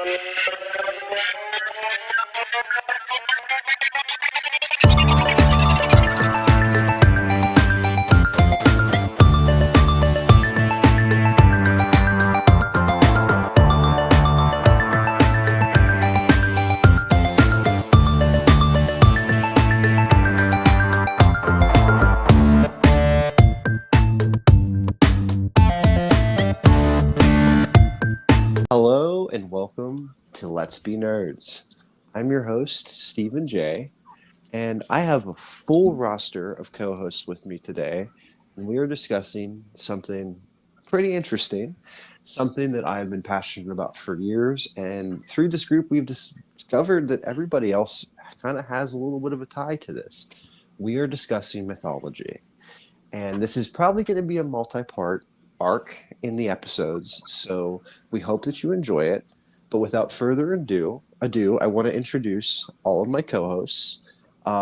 Hello and welcome to Let's Be Nerds. I'm your host, Stephen J., and I have a full roster of co-hosts with me today, and we are discussing something pretty interesting, something that I've been passionate about for years, and through this group we've discovered that everybody else kind of has a little bit of a tie to this. We are discussing mythology, and this is probably going to be a multi-part arc in the episodes, so we hope that you enjoy it. But without further ado, I want to introduce all of my co-hosts.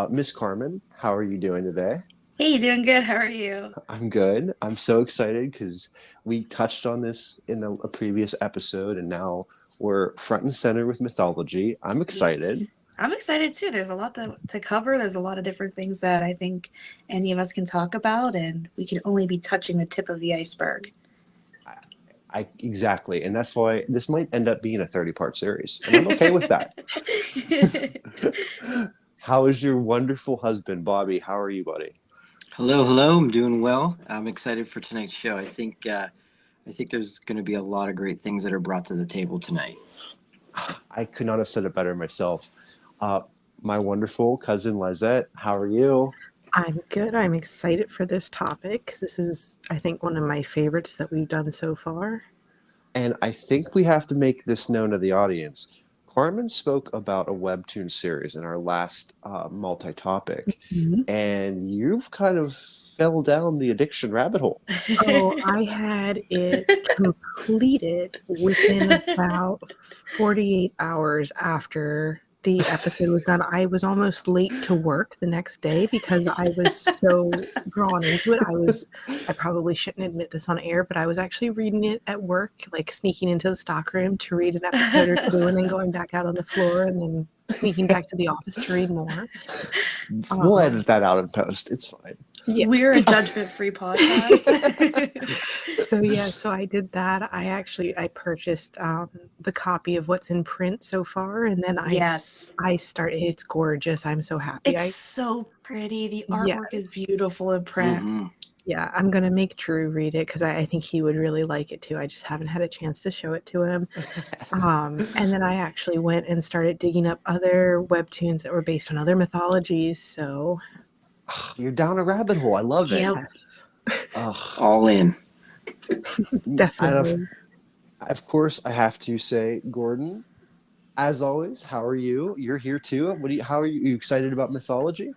Miss Carmen, how are you doing today? Hey, doing good. How are you? I'm good. I'm so excited because we touched on this in a previous episode, and now we're front and center with mythology. I'm excited. Yes. I'm excited too. There's a lot to cover. There's a lot of different things that I think any of us can talk about, and we can only be touching the tip of the iceberg. Exactly. And that's why this might end up being a 30-part series. And I'm okay with that. How is your wonderful husband, Bobby? How are you, buddy? Hello. I'm doing well. I'm excited for tonight's show. I think there's going to be a lot of great things that are brought to the table tonight. I could not have said it better myself. My wonderful cousin, Lizette, how are you? I'm good. I'm excited for this topic because this is, I think, one of my favorites that we've done so far. And I think we have to make this known to the audience. Carmen spoke about a webtoon series in our last multi-topic, and you've kind of fell down the addiction rabbit hole. Oh, I had it completed within about 48 hours after the episode was done. I was almost late to work the next day because I was so drawn into it. I probably shouldn't admit this on air, but I was actually reading it at work, like sneaking into the stockroom to read an episode or two and then going back out on the floor and then sneaking back to the office to read more. We'll edit that out in post. It's fine. Yeah. We're a judgment-free podcast. So I did that. I purchased the copy of what's in print so far, and then I started. It's gorgeous. I'm so happy. It's so pretty. The artwork is beautiful in print. Mm-hmm. Yeah, I'm gonna make Drew read it because I think he would really like it too. I just haven't had a chance to show it to him. And then I actually went and started digging up other webtoons that were based on other mythologies. So you're down a rabbit hole. I love it. Yes. All in. Definitely. Of course, I have to say, Gordon, as always, how are you? You're here too. How are you? You excited about mythology?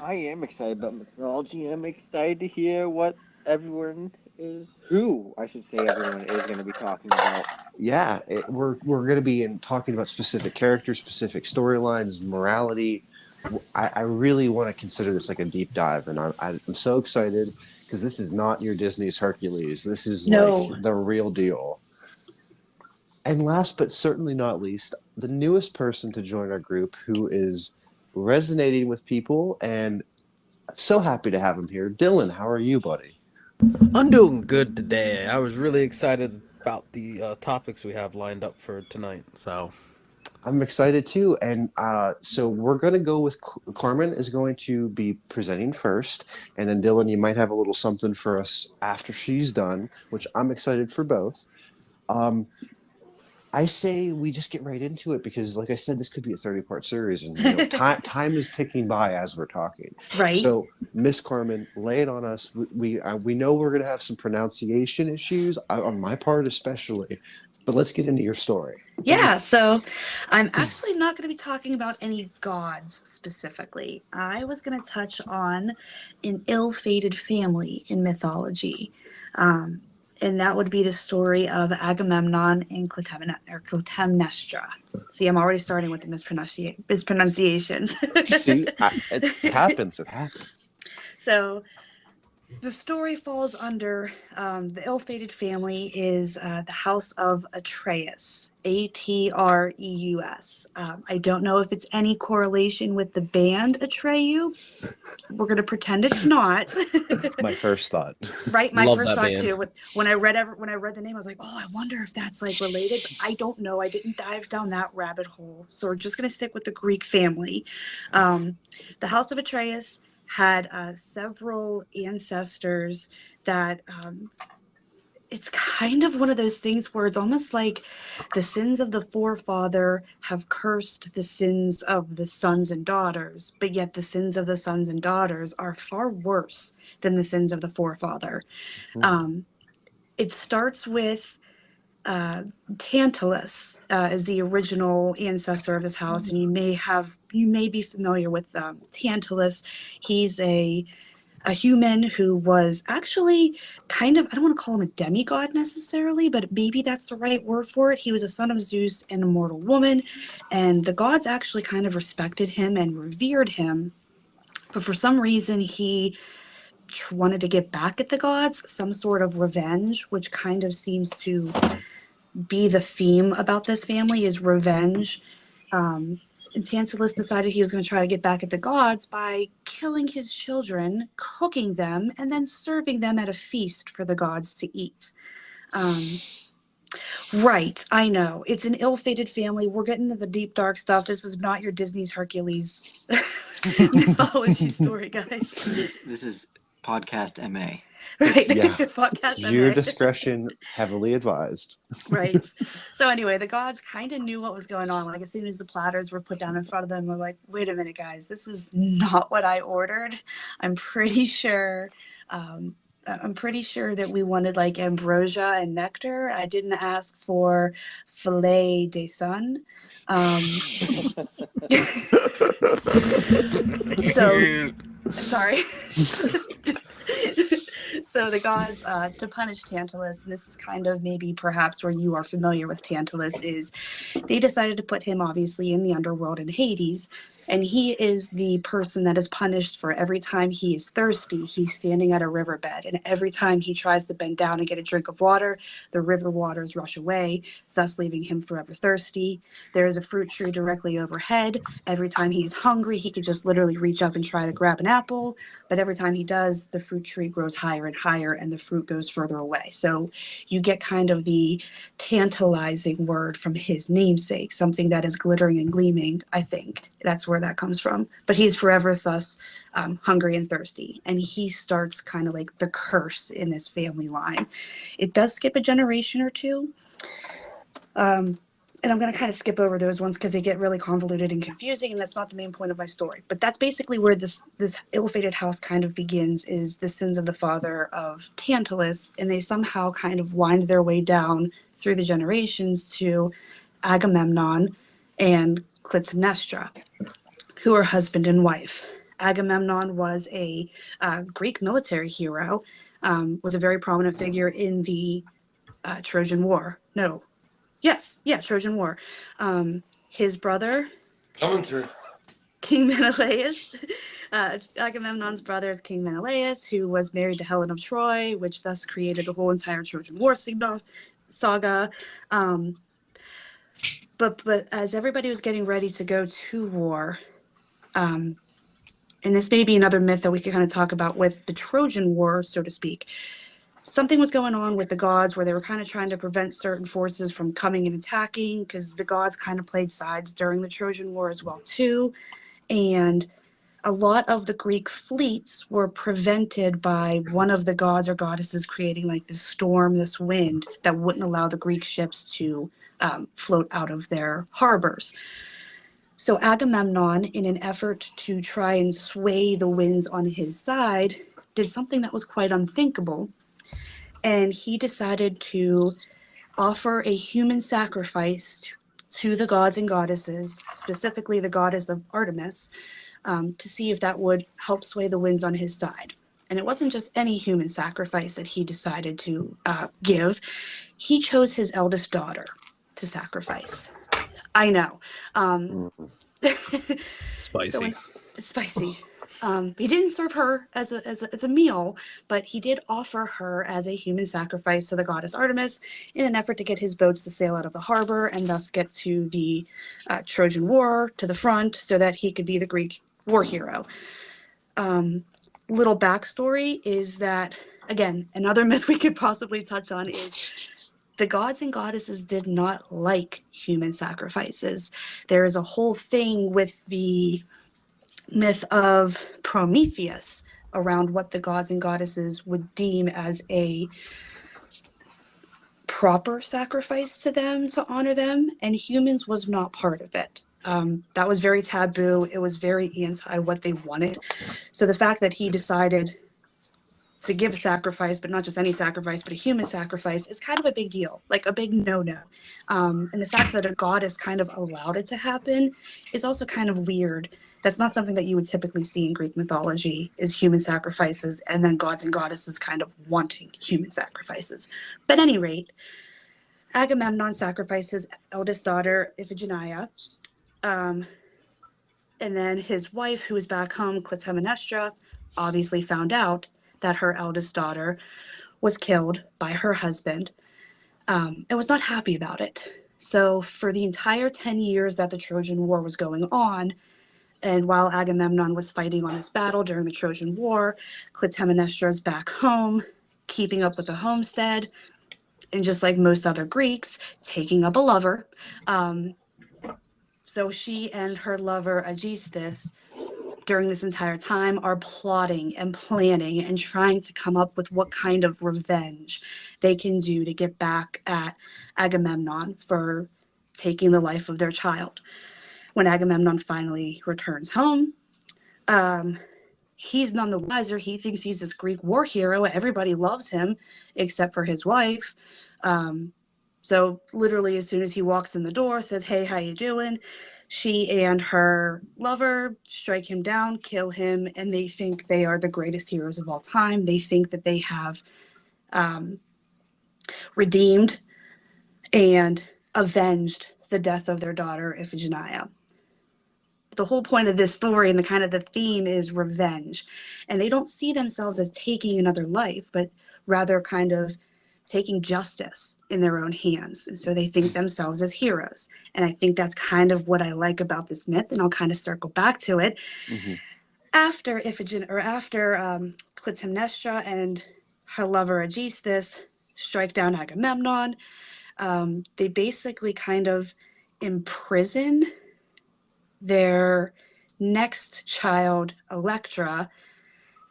I am excited about mythology. I'm excited to hear what everyone is going to be talking about. Yeah, we're going to be talking about specific characters, specific storylines, morality. I really want to consider this like a deep dive, and I'm so excited because this is not your Disney's Hercules. This is like the real deal. And last but certainly not least, the newest person to join our group who is resonating with people, and I'm so happy to have him here. Dylan, how are you, buddy? I'm doing good today. I was really excited about the topics we have lined up for tonight. So I'm excited too. And so we're going to go with Carmen is going to be presenting first. And then Dylan, you might have a little something for us after she's done, which I'm excited for both. I say we just get right into it because, like I said, this could be a 30-part series, and time is ticking by as we're talking. Right. So, Miss Carmen, lay it on us. We know we're going to have some pronunciation issues on my part, especially. But let's get into your story. Yeah. So, I'm actually not going to be talking about any gods specifically. I was going to touch on an ill-fated family in mythology. And that would be the story of Agamemnon and Clytemnestra. See, I'm already starting with the mispronunciations. See, it happens. It happens. So The story falls under the ill-fated family is the House of Atreus, Atreus. I don't know if it's any correlation with the band Atreyu. We're going to pretend it's not. My first thought. Right, my Love first that thought band. too. When I read the name, I was like, oh, I wonder if that's like related. But I don't know. I didn't dive down that rabbit hole. So we're just going to stick with the Greek family. The House of Atreus had several ancestors that it's kind of one of those things where it's almost like the sins of the forefather have cursed the sins of the sons and daughters, but yet the sins of the sons and daughters are far worse than the sins of the forefather. It starts with Tantalus is the original ancestor of this house, and you may be familiar with Tantalus. He's a human who was actually kind of, I don't want to call him a demigod necessarily, but maybe that's the right word for it. He was a son of Zeus and a mortal woman, and the gods actually kind of respected him and revered him. But for some reason, he wanted to get back at the gods, some sort of revenge, which kind of seems to be the theme about this family is revenge. And Tantalus decided he was going to try to get back at the gods by killing his children, cooking them, and then serving them at a feast for the gods to eat. Right, I know. It's an ill-fated family. We're getting into the deep, dark stuff. This is not your Disney's Hercules mythology story, guys. This is podcast MA. Right? Yeah. Podcast Your MA. discretion heavily advised. Right. So anyway, the gods kind of knew what was going on. Like as soon as the platters were put down in front of them, we're like, wait a minute, guys, this is not what I ordered. I'm pretty sure that we wanted like ambrosia and nectar. I didn't ask for filet de sun. So sorry. So the gods, to punish Tantalus, and this is kind of maybe perhaps where you are familiar with Tantalus, is they decided to put him obviously in the underworld in Hades, and he is the person that is punished for every time he is thirsty, he's standing at a riverbed, and every time he tries to bend down and get a drink of water, the river waters rush away, thus leaving him forever thirsty. There is a fruit tree directly overhead. Every time he's hungry, he could just literally reach up and try to grab an apple, but every time he does, the fruit tree grows higher and higher and the fruit goes further away. So you get kind of the tantalizing word from his namesake, something that is glittering and gleaming. I think that's where that comes from. But he's forever thus hungry and thirsty. And he starts kind of like the curse in this family line. It does skip a generation or two. And I'm going to kind of skip over those ones because they get really convoluted and confusing, and that's not the main point of my story. But that's basically where this ill-fated house kind of begins, is the sins of the father of Tantalus, and they somehow kind of wind their way down through the generations to Agamemnon and Clytemnestra, who are husband and wife. Agamemnon was a Greek military hero, was a very prominent figure in the Trojan War. Trojan War. His brother, Coming through. King Menelaus, Agamemnon's brother is King Menelaus, who was married to Helen of Troy, which thus created the whole entire Trojan War saga. But as everybody was getting ready to go to war, and this may be another myth that we could kind of talk about with the Trojan War, so to speak. Something was going on with the gods where they were kind of trying to prevent certain forces from coming and attacking, because the gods kind of played sides during the Trojan War as well too. And a lot of the Greek fleets were prevented by one of the gods or goddesses creating like this storm, this wind that wouldn't allow the Greek ships to float out of their harbors. So Agamemnon, in an effort to try and sway the winds on his side, did something that was quite unthinkable. And he decided to offer a human sacrifice to the gods and goddesses, specifically the goddess of Artemis, to see if that would help sway the winds on his side. And it wasn't just any human sacrifice that he decided to give. He chose his eldest daughter to sacrifice. I know. Spicy. Spicy. He didn't serve her as a meal, but he did offer her as a human sacrifice to the goddess Artemis in an effort to get his boats to sail out of the harbor and thus get to the Trojan War to the front so that he could be the Greek war hero. Little backstory is that, again, another myth we could possibly touch on is the gods and goddesses did not like human sacrifices. There is a whole thing with the myth of Prometheus around what the gods and goddesses would deem as a proper sacrifice to them to honor them, and humans was not part of it. That was very taboo. It was very anti what they wanted. So the fact that he decided to give a sacrifice, but not just any sacrifice, but a human sacrifice, is kind of a big deal, like a big no-no. And the fact that a goddess kind of allowed it to happen is also kind of weird. That's not something that you would typically see in Greek mythology, is human sacrifices and then gods and goddesses kind of wanting human sacrifices. But at any rate, Agamemnon sacrificed his eldest daughter, Iphigenia, and then his wife, who was back home, Clytemnestra, obviously found out that her eldest daughter was killed by her husband, and was not happy about it. So for the entire 10 years that the Trojan War was going on, and while Agamemnon was fighting on this battle during the Trojan War, Clytemnestra's back home, keeping up with the homestead, and just like most other Greeks, taking up a lover. So she and her lover, Aegisthus, during this entire time are plotting and planning and trying to come up with what kind of revenge they can do to get back at Agamemnon for taking the life of their child. When Agamemnon finally returns home, he's none the wiser. He thinks he's this Greek war hero. Everybody loves him except for his wife. So literally as soon as he walks in the door, says, "Hey, how you doing?" She and her lover strike him down, kill him, and they think they are the greatest heroes of all time. They think that they have redeemed and avenged the death of their daughter, Iphigenia. The whole point of this story and the kind of the theme is revenge. And they don't see themselves as taking another life, but rather kind of taking justice in their own hands. And so they think themselves as heroes. And I think that's kind of what I like about this myth. And I'll kind of circle back to it. Mm-hmm. After Clytemnestra and her lover Aegisthus strike down Agamemnon, they basically kind of imprison their next child, Electra,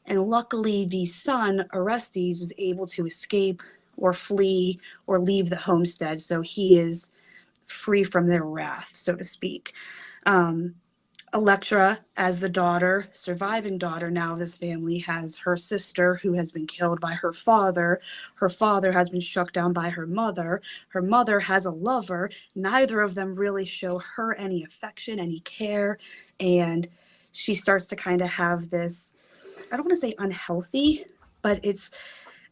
and luckily the son, Orestes, is able to escape or flee or leave the homestead, so he is free from their wrath, so to speak. Electra, as the daughter, surviving daughter now of this family, has her sister who has been killed by her father. Her father has been struck down by her mother. Her mother has a lover. Neither of them really show her any affection, any care. And she starts to kind of have this, I don't want to say unhealthy, but it's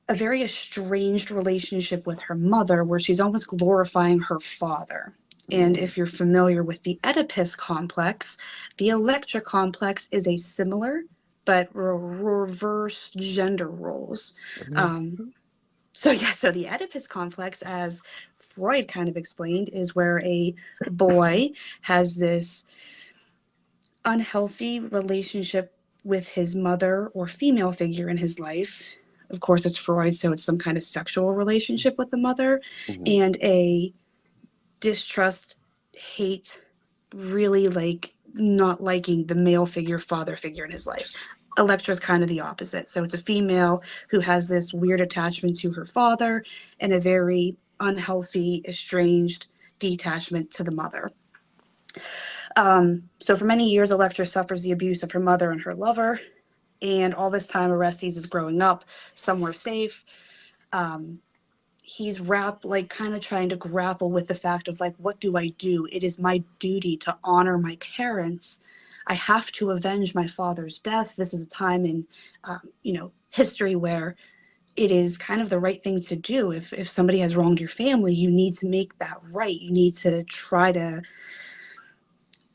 a very estranged relationship with her mother where she's almost glorifying her father. And if you're familiar with the Oedipus complex, the Electra complex is a similar but reversed gender roles. Mm-hmm. So the Oedipus complex, as Freud kind of explained, is where a boy has this unhealthy relationship with his mother or female figure in his life. Of course, it's Freud, so it's some kind of sexual relationship with the mother, mm-hmm. and a distrust, hate, really like not liking the male figure, father figure in his life. Electra's kind of the opposite. So it's a female who has this weird attachment to her father and a very unhealthy, estranged detachment to the mother. So for many years, Electra suffers the abuse of her mother and her lover. And all this time, Orestes is growing up somewhere safe. He's kind of trying to grapple with the fact of like, what do I do? It is my duty to honor my parents. I have to avenge my father's death. This is a time in, history where it is kind of the right thing to do. If somebody has wronged your family, you need to make that right. You need to try to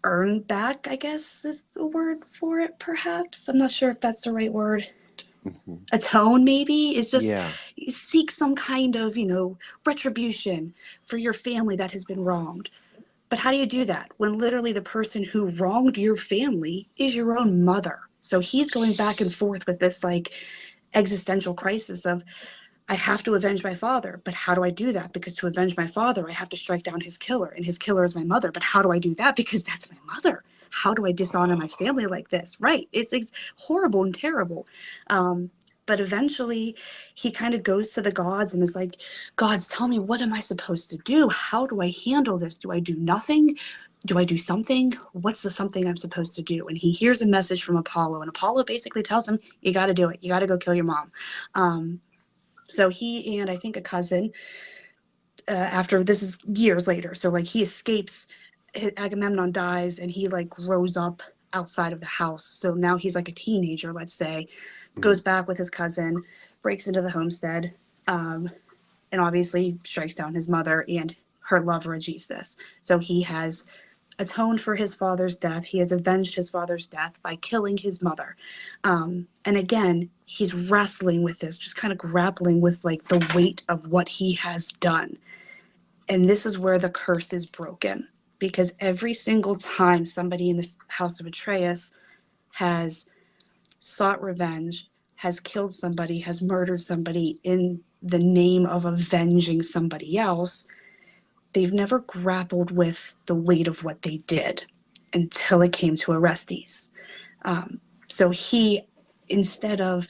earn back, I guess is the word for it, perhaps. I'm not sure if that's the right word. Mhm. Atone, maybe, is just Yeah. seek some kind of, retribution for your family that has been wronged. But how do you do that when literally the person who wronged your family is your own mother? So he's going back and forth with this like existential crisis of, I have to avenge my father, but how do I do that? Because to avenge my father, I have to strike down his killer, and his killer is my mother. But how do I do that? Because that's my mother. How do I dishonor my family like this? Right. It's horrible and terrible. But eventually he kind of goes to the gods and is like, gods, tell me, what am I supposed to do? How do I handle this? Do I do nothing? Do I do something? What's the something I'm supposed to do? And he hears a message from Apollo, and Apollo basically tells him, you got to do it. You got to go kill your mom. So he and I think a cousin, after this is years later, so like he escapes, Agamemnon dies, and he like grows up outside of the house. So now he's like a teenager, let's say, goes back with his cousin, breaks into the homestead, and obviously strikes down his mother and her lover Aegisthus. So he has atoned for his father's death. He has avenged his father's death by killing his mother. And again, he's wrestling with this, just kind of grappling with like the weight of what he has done. And this is where the curse is broken, because every single time somebody in the house of Atreus has sought revenge, has killed somebody, has murdered somebody in the name of avenging somebody else, they've never grappled with the weight of what they did until it came to Orestes. So he, instead of,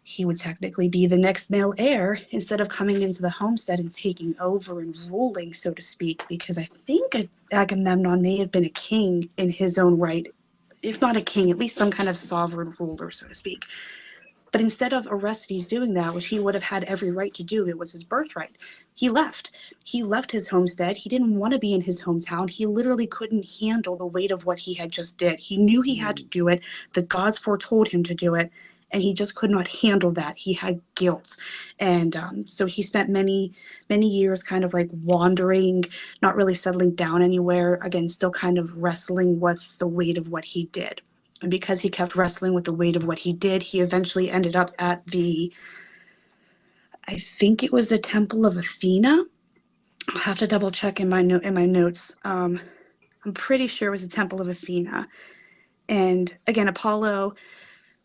he would technically be the next male heir, instead of coming into the homestead and taking over and ruling, so to speak, because I think Agamemnon may have been a king in his own right, if not a king, at least some kind of sovereign ruler, so to speak. But instead of Orestes doing that, which he would have had every right to do, it was his birthright, he left. He left his homestead. He didn't want to be in his hometown. He literally couldn't handle the weight of what he had just did. He knew he had to do it. The gods foretold him to do it, and he just could not handle that. He had guilt. And so he spent many, many years kind of like wandering, not really settling down anywhere, again, still kind of wrestling with the weight of what he did. And because he kept wrestling with the weight of what he did, he eventually ended up at I think it was the Temple of Athena. I'll have to double check in my notes. I'm pretty sure it was the Temple of Athena. And again, Apollo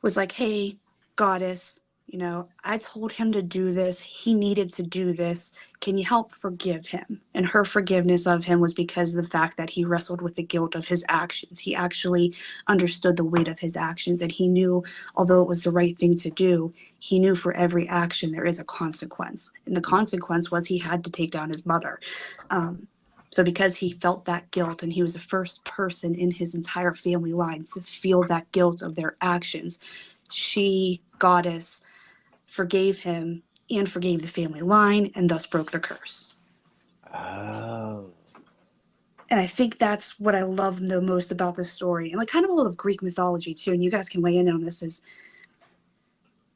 was like, hey, goddess, I told him to do this. He needed to do this. Can you help forgive him? And her forgiveness of him was because of the fact that he wrestled with the guilt of his actions. He actually understood the weight of his actions, and he knew, although it was the right thing to do, he knew for every action there is a consequence. And the consequence was he had to take down his mother. So because he felt that guilt, and he was the first person in his entire family line to feel that guilt of their actions, she, goddess, forgave him and forgave the family line, and thus broke the curse. Oh. And I think that's what I love the most about this story, and like kind of a little Greek mythology too, and you guys can weigh in on this, is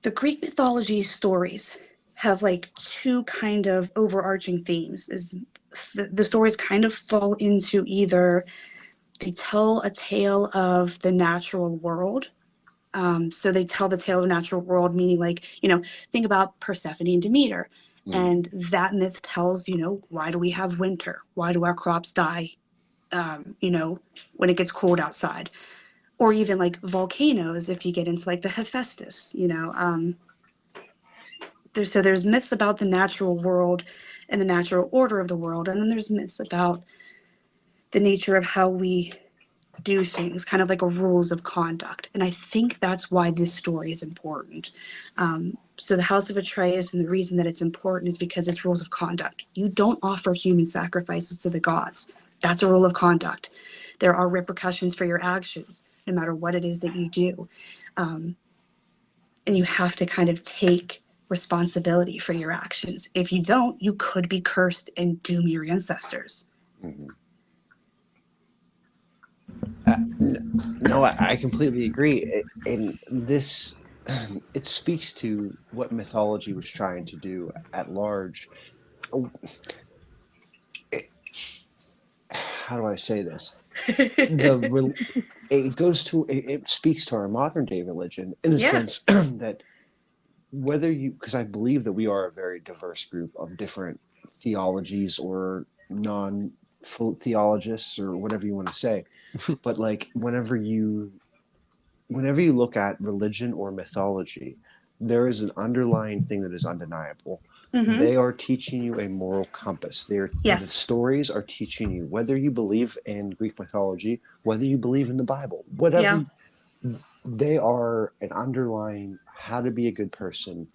the Greek mythology stories have like two kind of overarching themes. Is the stories kind of fall into either they tell a tale of the natural world. So they tell the tale of the natural world, meaning like, think about Persephone and Demeter. And that myth tells, why do we have winter? Why do our crops die, when it gets cold outside? Or even like volcanoes, if you get into like the Hephaestus, there's myths about the natural world and the natural order of the world. And then there's myths about the nature of how we do things, kind of like a rules of conduct. And I think that's why this story is important. So the House of Atreus, and the reason that it's important is because it's rules of conduct. You don't offer human sacrifices to the gods. That's a rule of conduct. There are repercussions for your actions, no matter what it is that you do. And you have to kind of take responsibility for your actions. If you don't, you could be cursed and doom your ancestors. Mm-hmm. No, I completely agree. And this, it speaks to what mythology was trying to do at large. how do I say this? It speaks to our modern day religion in a Yeah. sense that because I believe that we are a very diverse group of different theologies or non-theologists or whatever you want to say, but like whenever you look at religion or mythology, there is an underlying thing that is undeniable. Mm-hmm. They are teaching you a moral compass. The Yes. stories are teaching you, whether you believe in Greek mythology, whether you believe in the Bible, whatever. They are an underlying how to be a good person,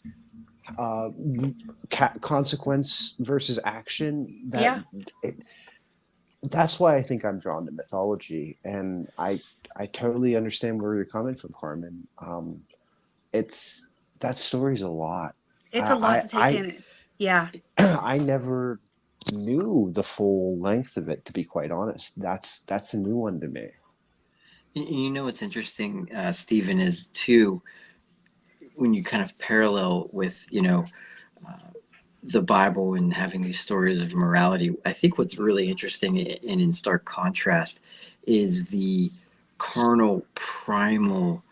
consequence versus action. That's why I think I'm drawn to mythology, and I totally understand where you're coming from, Carmen. It's that story's a lot. It's a lot to take in. Yeah. I never knew the full length of it, to be quite honest. That's a new one to me. You know what's interesting, Stephen, is too when you kind of parallel with the Bible and having these stories of morality. I think what's really interesting and in stark contrast is the carnal, primal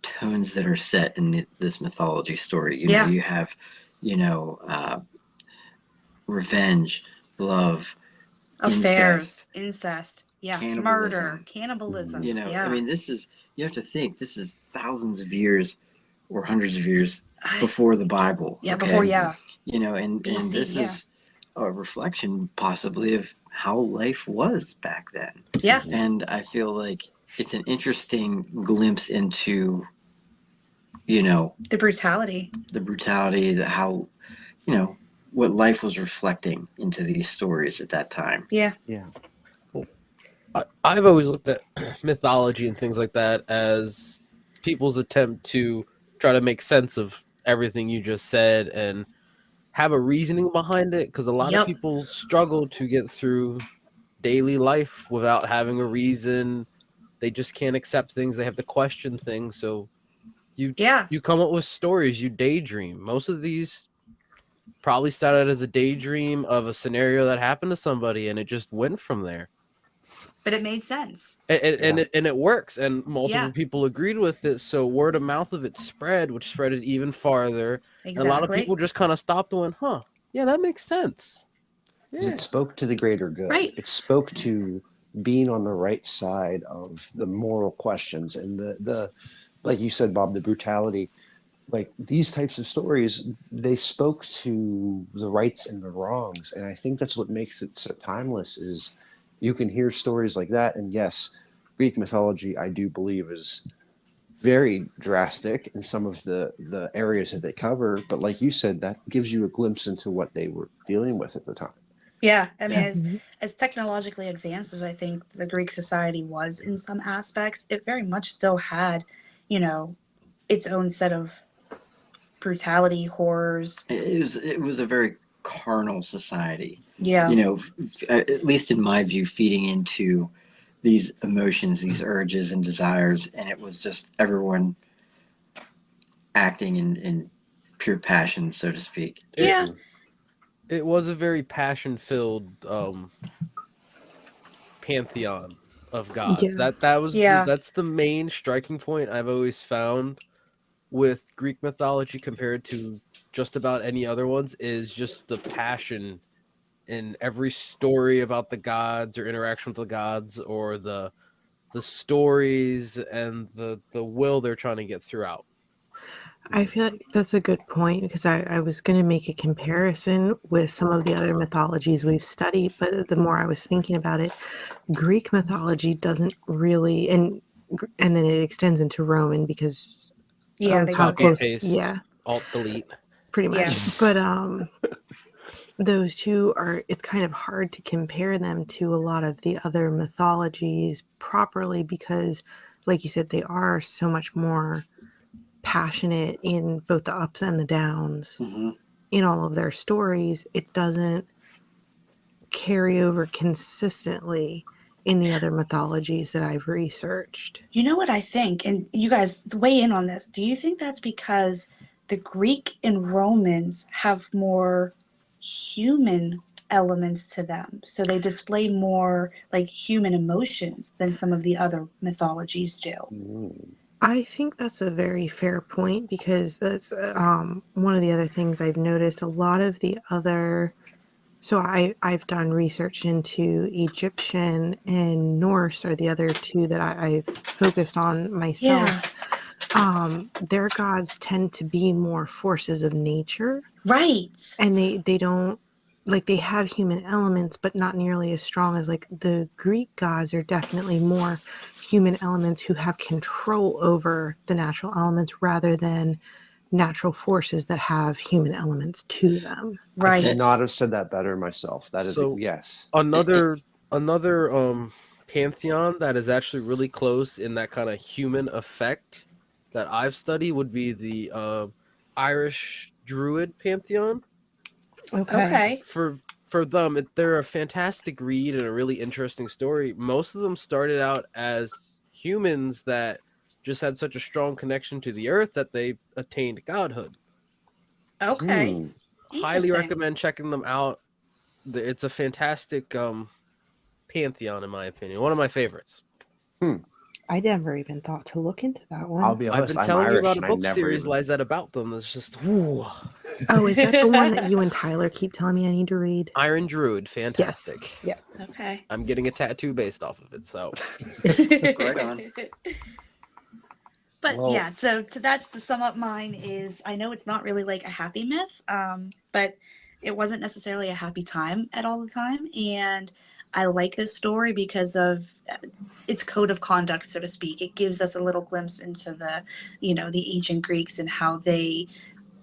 tones that are set in this mythology story. You know, you have, revenge, love, affairs, incest, murder, cannibalism. cannibalism. I mean, you have to think this is thousands of years or hundreds of years before the Bible. Before, and BC, this is a reflection possibly of how life was back then. Yeah. And I feel like it's an interesting glimpse into, the brutality, how, what life was reflecting into these stories at that time. Yeah. I've always looked at mythology and things like that as people's attempt to try to make sense of everything you just said and have a reasoning behind it, because a lot of people struggle to get through daily life without having a reason. They just can't accept things. They have to question things. So you come up with stories, you daydream. Most of these probably started as a daydream of a scenario that happened to somebody, and it just went from there. But it made sense. And it works, and multiple people agreed with it, so word of mouth of it spread, which spread it even farther. Exactly. And a lot of people just kind of stopped and went, yeah, that makes sense. Because it spoke to the greater good. Right. It spoke to being on the right side of the moral questions and the like you said, Bob, the brutality. Like these types of stories, they spoke to the rights and the wrongs. And I think that's what makes it so timeless is you can hear stories like that. And yes, Greek mythology, I do believe, is very drastic in some of the areas that they cover. But like you said, that gives you a glimpse into what they were dealing with at the time. Yeah. I mean, as technologically advanced as I think the Greek society was in some aspects, it very much still had, its own set of brutality, horrors. It was a very carnal society. Yeah. At least in my view, feeding into these emotions, these urges and desires, and it was just everyone acting in pure passion, so to speak. Yeah. It was a very passion-filled pantheon of gods. Yeah. That's the main striking point I've always found with Greek mythology compared to just about any other ones, is just the passion in every story about the gods or interaction with the gods, or the stories and the will they're trying to get throughout. I feel like that's a good point, because I was going to make a comparison with some of the other mythologies we've studied, but the more I was thinking about it, Greek mythology doesn't really, and then it extends into Roman because they how took close, paste, alt delete, pretty much. Yeah. But those two it's kind of hard to compare them to a lot of the other mythologies properly, because like you said, they are so much more passionate in both the ups and the downs in all of their stories. It doesn't carry over consistently in the other mythologies that I've researched. You know what I think, and you guys weigh in on this. Do you think that's because the Greek and Romans have more human elements to them. So they display more like human emotions than some of the other mythologies do. I think that's a very fair point, because that's one of the other things I've noticed. A lot of the other, so I've done research into Egyptian and Norse are the other two that I've focused on myself. Their gods tend to be more forces of nature, Right. and they don't, like, they have human elements, but not nearly as strong as, like, the Greek gods are definitely more human elements who have control over the natural elements rather than natural forces that have human elements to them. I Right. could not have said that better myself. That is So- yes. Another pantheon that is actually really close in that kind of human effect that I've studied would be the Irish Druid pantheon. Okay. For them, they're a fantastic read and a really interesting story. Most of them started out as humans that just had such a strong connection to the earth that they attained godhood. Okay. Hmm. Highly Interesting. recommend checking them out. It's a fantastic pantheon, in my opinion. One of my favorites. I never even thought to look into that one. I'll be I've honest, been I'm telling you Irish about a and I book never series even... lies that about them. It's just, ooh. Oh, is that the one that you and Tyler keep telling me I need to read? Iron Druid, fantastic. Yes. Yeah. Okay. I'm getting a tattoo based off of it, so. Right on. But Well- yeah, so that's to sum up mine is I know it's not really like a happy myth, but it wasn't necessarily a happy time at all the time. And I like this story because of its code of conduct, so to speak. It gives us a little glimpse into the, the ancient Greeks and how they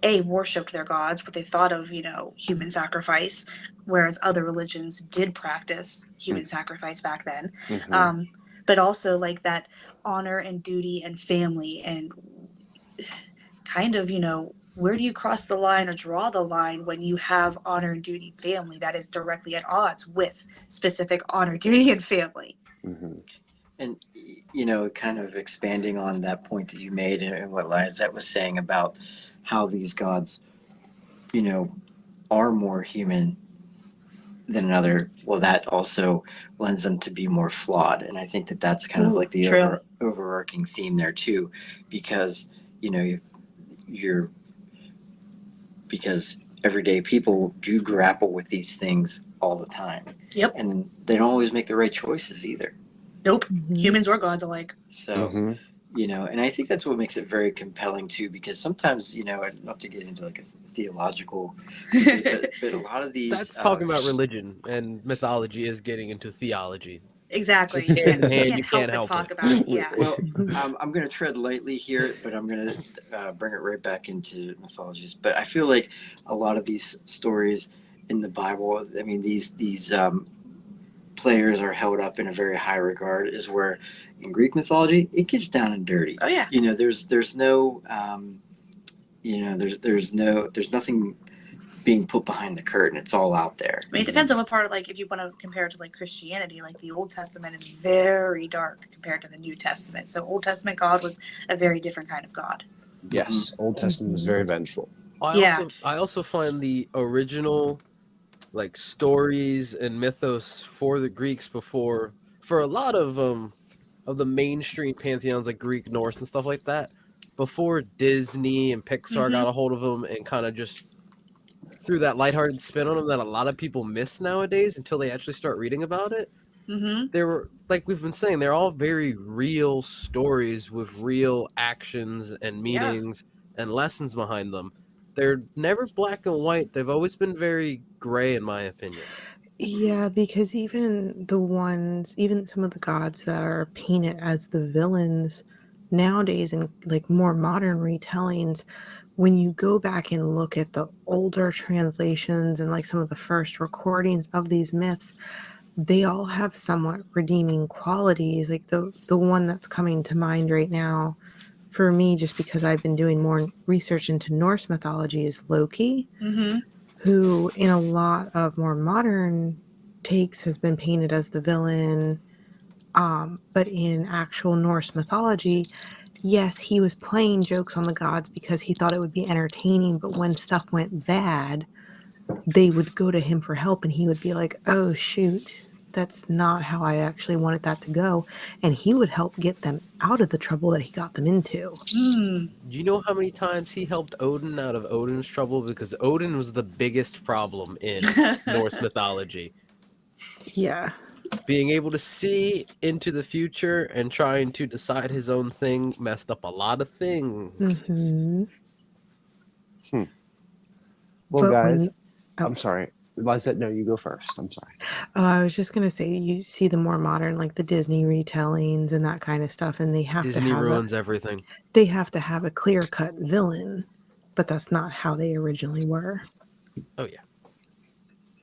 worshipped their gods, what they thought of, human sacrifice, whereas other religions did practice human sacrifice back then. Mhm. But also like that honor and duty and family and kind of, where do you cross the line or draw the line when you have honor and duty family that is directly at odds with specific honor, duty, and family? Mhm. And kind of expanding on that point that you made and what Lizette was saying about how these gods, are more human than another. Well, that also lends them to be more flawed, and I think that that's kind of like the true. overarching theme there too, because because everyday people do grapple with these things all the time. Yep. And they don't always make the right choices either. Nope. Mhm. Humans or gods alike. So, Mhm. and I think that's what makes it very compelling too, because sometimes, not to get into like a theological, but a lot of these. That's talking about religion, and mythology is getting into theology. Exactly. It's hand in hand, You you can't can't help but help talk it. about it. Yeah. Well, I'm going to tread lightly here, but I'm going to bring it right back into mythologies. But I feel like a lot of these stories in the Bible, I mean, these players are held up in a very high regard, is where in Greek mythology, it gets down and dirty. Oh yeah. There's no, there's nothing being put behind the curtain. It's all out there. I mean, it depends on what part of, like, if you want to compare it to, like, Christianity, like, the Old Testament is very dark compared to the New Testament. So Old Testament God was a very different kind of God. Yes, Old Testament was very vengeful. Yeah. I also find the original like stories and mythos for the Greeks for a lot of the mainstream pantheons like Greek, Norse, and stuff like that, before Disney and Pixar got a hold of them and kind of just threw that lighthearted spin on them that a lot of people miss nowadays until they actually start reading about it. Mm-hmm. They were, like we've been saying, they're all very real stories with real actions and meanings and lessons behind them. They're never black and white. They've always been very gray, in my opinion. Yeah, because even some of the gods that are painted as the villains nowadays in like more modern retellings, when you go back and look at the older translations and like some of the first recordings of these myths, they all have somewhat redeeming qualities. Like the one that's coming to mind right now for me, just because I've been doing more research into Norse mythology, is Loki, who in a lot of more modern takes has been painted as the villain. But in actual Norse mythology, yes, he was playing jokes on the gods because he thought it would be entertaining. But when stuff went bad, they would go to him for help, and he would be like, oh shoot, that's not how I actually wanted that to go, and he would help get them out of the trouble that he got them into. Hmm. Do you know how many times he helped Odin out of Odin's trouble? Because Odin was the biggest problem in Norse mythology. Yeah. Being able to see into the future and trying to decide his own thing messed up a lot of things. Hmm. Well, But guys, oh. I'm sorry. Lizette, no, you go first. I'm sorry. I was just gonna say, you see the more modern, like the Disney retellings and that kind of stuff, and they have Disney to have ruins everything. they have to have a clear-cut villain, but that's not how they originally were. Oh yeah.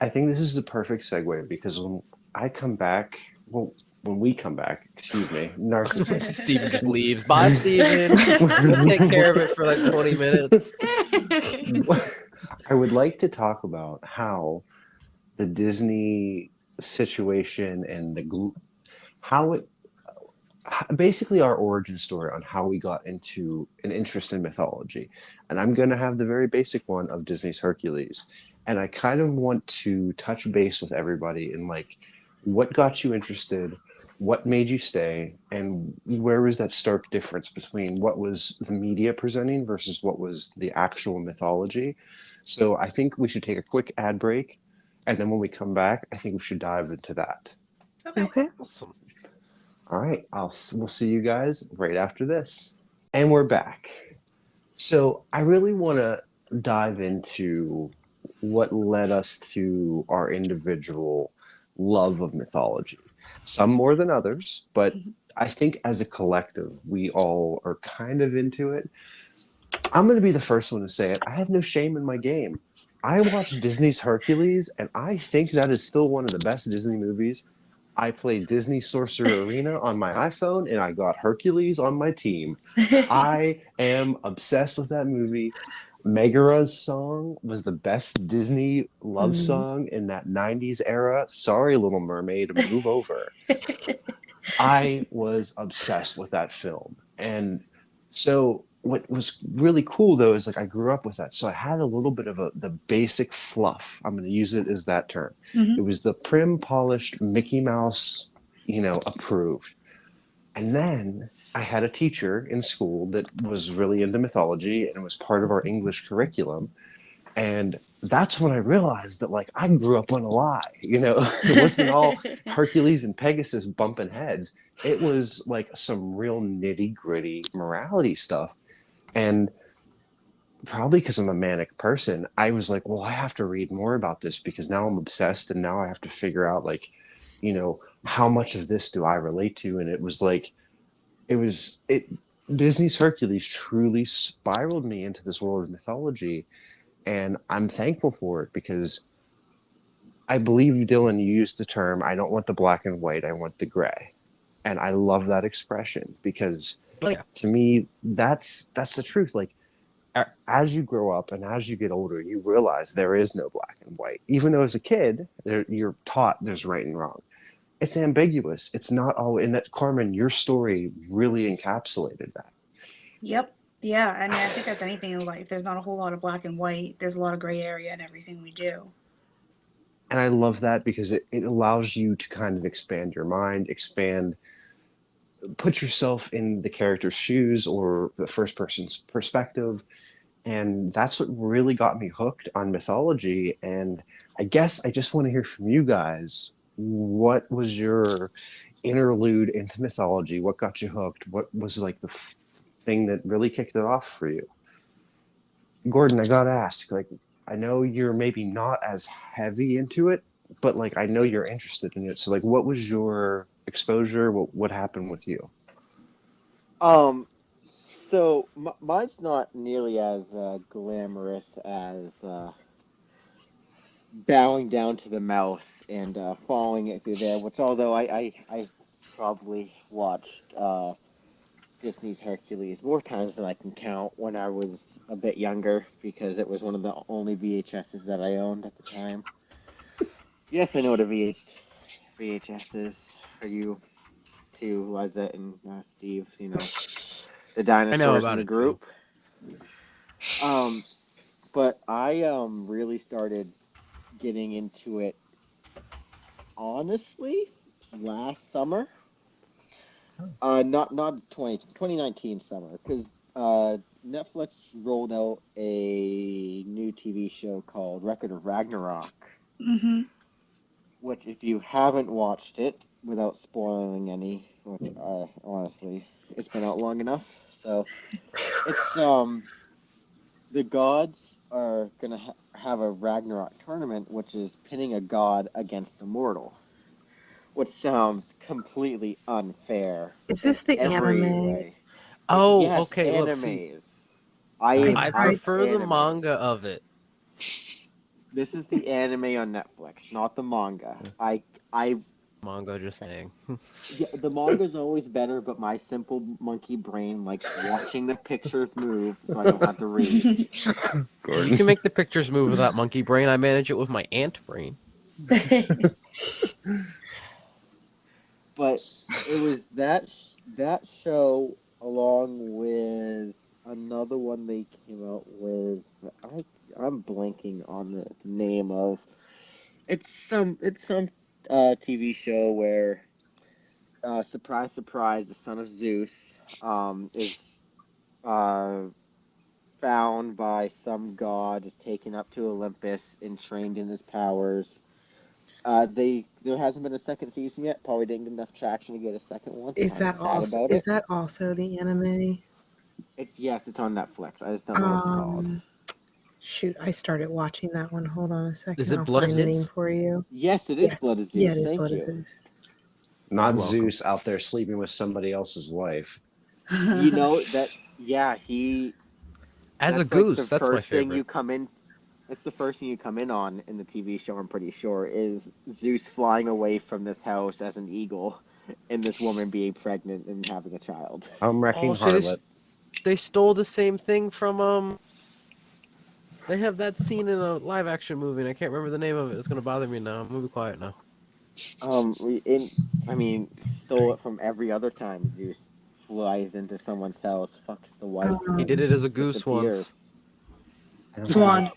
I think this is the perfect segue because when I come back, well, when we come back, excuse me, narcissist. Steven just leaves. Bye, Steven. We'll take care of it for like 20 minutes. I would like to talk about how the Disney situation and how it basically our origin story on how we got into an interest in mythology. And I'm going to have the very basic one of Disney's Hercules. And I kind of want to touch base with everybody in like what got you interested, what made you stay, and where was that stark difference between what was the media presenting versus what was the actual mythology. So I think we should take a quick ad break, and then when we come back, I think we should dive into that. Okay. Awesome. All right, we'll see you guys right after this. And we're back. So I really want to dive into what led us to our individual love of mythology. Some more than others, but I think as a collective, we all are kind of into it. I'm going to be the first one to say it. I have no shame in my game. I watched Disney's Hercules, and I think that is still one of the best Disney movies. I played Disney Sorcerer Arena on my iPhone, and I got Hercules on my team. I am obsessed with that movie. Megara's song was the best Disney love song in that 90s era. Sorry, Little Mermaid, move over. I was obsessed with that film. And so what was really cool though is like I grew up with that. So I had a little bit of the basic fluff. I'm going to use it as that term. It was the prim polished Mickey Mouse, approved. And then I had a teacher in school that was really into mythology and it was part of our English curriculum. And that's when I realized that like I grew up on a lie, it wasn't all Hercules and Pegasus bumping heads. It was like some real nitty gritty morality stuff. And probably because I'm a manic person, I was like, well, I have to read more about this because now I'm obsessed and now I have to figure out like, how much of this do I relate to? And it was like, Disney's Hercules truly spiraled me into this world of mythology. And I'm thankful for it because I believe, Dylan, you used the term, I don't want the black and white, I want the gray. And I love that expression because to me, that's the truth. Like, as you grow up and as you get older, you realize there is no black and white. Even though as a kid, you're taught there's right and wrong. It's ambiguous. It's not all in that. Carmen, your story really encapsulated that. Yep. Yeah. I mean, I think that's anything in life. There's not a whole lot of black and white. There's a lot of gray area in everything we do. And I love that because it allows you to kind of expand your mind, put yourself in the character's shoes or the first person's perspective. And that's what really got me hooked on mythology. And I guess I just want to hear from you guys. What was your interlude into mythology? What got you hooked? What was like the thing that really kicked it off for you? Gordon, I gotta ask, like, I know you're maybe not as heavy into it, but like, I know you're interested in it. So like, what was your exposure? What happened with you? So mine's not nearly as glamorous as bowing down to the mouse and following it through there. Which, although I probably watched Disney's Hercules more times than I can count when I was a bit younger, because it was one of the only VHSs that I owned at the time. Yes, I know what a VHS is for you too, Lizette and Steve. The dinosaurs in the group. But I really started getting into it honestly last summer. Not 2019 summer, because Netflix rolled out a new TV show called Record of Ragnarok, Mm-hmm. which if you haven't watched it, without spoiling any, which honestly, it's been out long enough. So it's the gods are gonna have a Ragnarok tournament, which is pitting a god against a mortal, which sounds completely unfair Is in this the every anime? way. Oh, Yes, okay. Look, see, animes. I am I type prefer the anime. manga of it. This is the anime on Netflix, not the manga. I Manga, just saying. Yeah, the manga's always better, but my simple monkey brain likes watching the pictures move, so I don't have to read. You Gordon. can make the pictures move without monkey brain. I manage it with my ant brain. But it was that show along with another one they came out with. I'm blanking on the name of. It's some TV show where surprise surprise the son of Zeus is uh found by some god, is taken up to Olympus and trained in his powers. There hasn't been a second season yet. Probably didn't get enough traction to get a second one. Is I'm that sad also about is it. that also the anime? Yes, it's on Netflix. I just don't know what it's called. Shoot, I started watching that one. Hold on a second. Is it I'll Blood of find the Zeus? name for you. Yes, it is Yes. Blood of Zeus. Yeah, it is Thank Blood you. of Zeus. Not Welcome. Zeus out there sleeping with somebody else's wife. You know that? Yeah, he. As a That's like goose, the that's my first thing favorite. you come in. That's the first thing you come in on in the TV show. I'm pretty sure is Zeus flying away from this house as an eagle, and this woman being pregnant and having a child. I'm wrecking Oh, so harlot. they stole the same thing from They have that scene in a live action movie, and I can't remember the name of it. It's gonna bother me now. I'm gonna be quiet now. I mean, stole it from every other time Zeus flies into someone's house, fucks the wife, He and did it as a goose once, disappears. I don't Swan. think-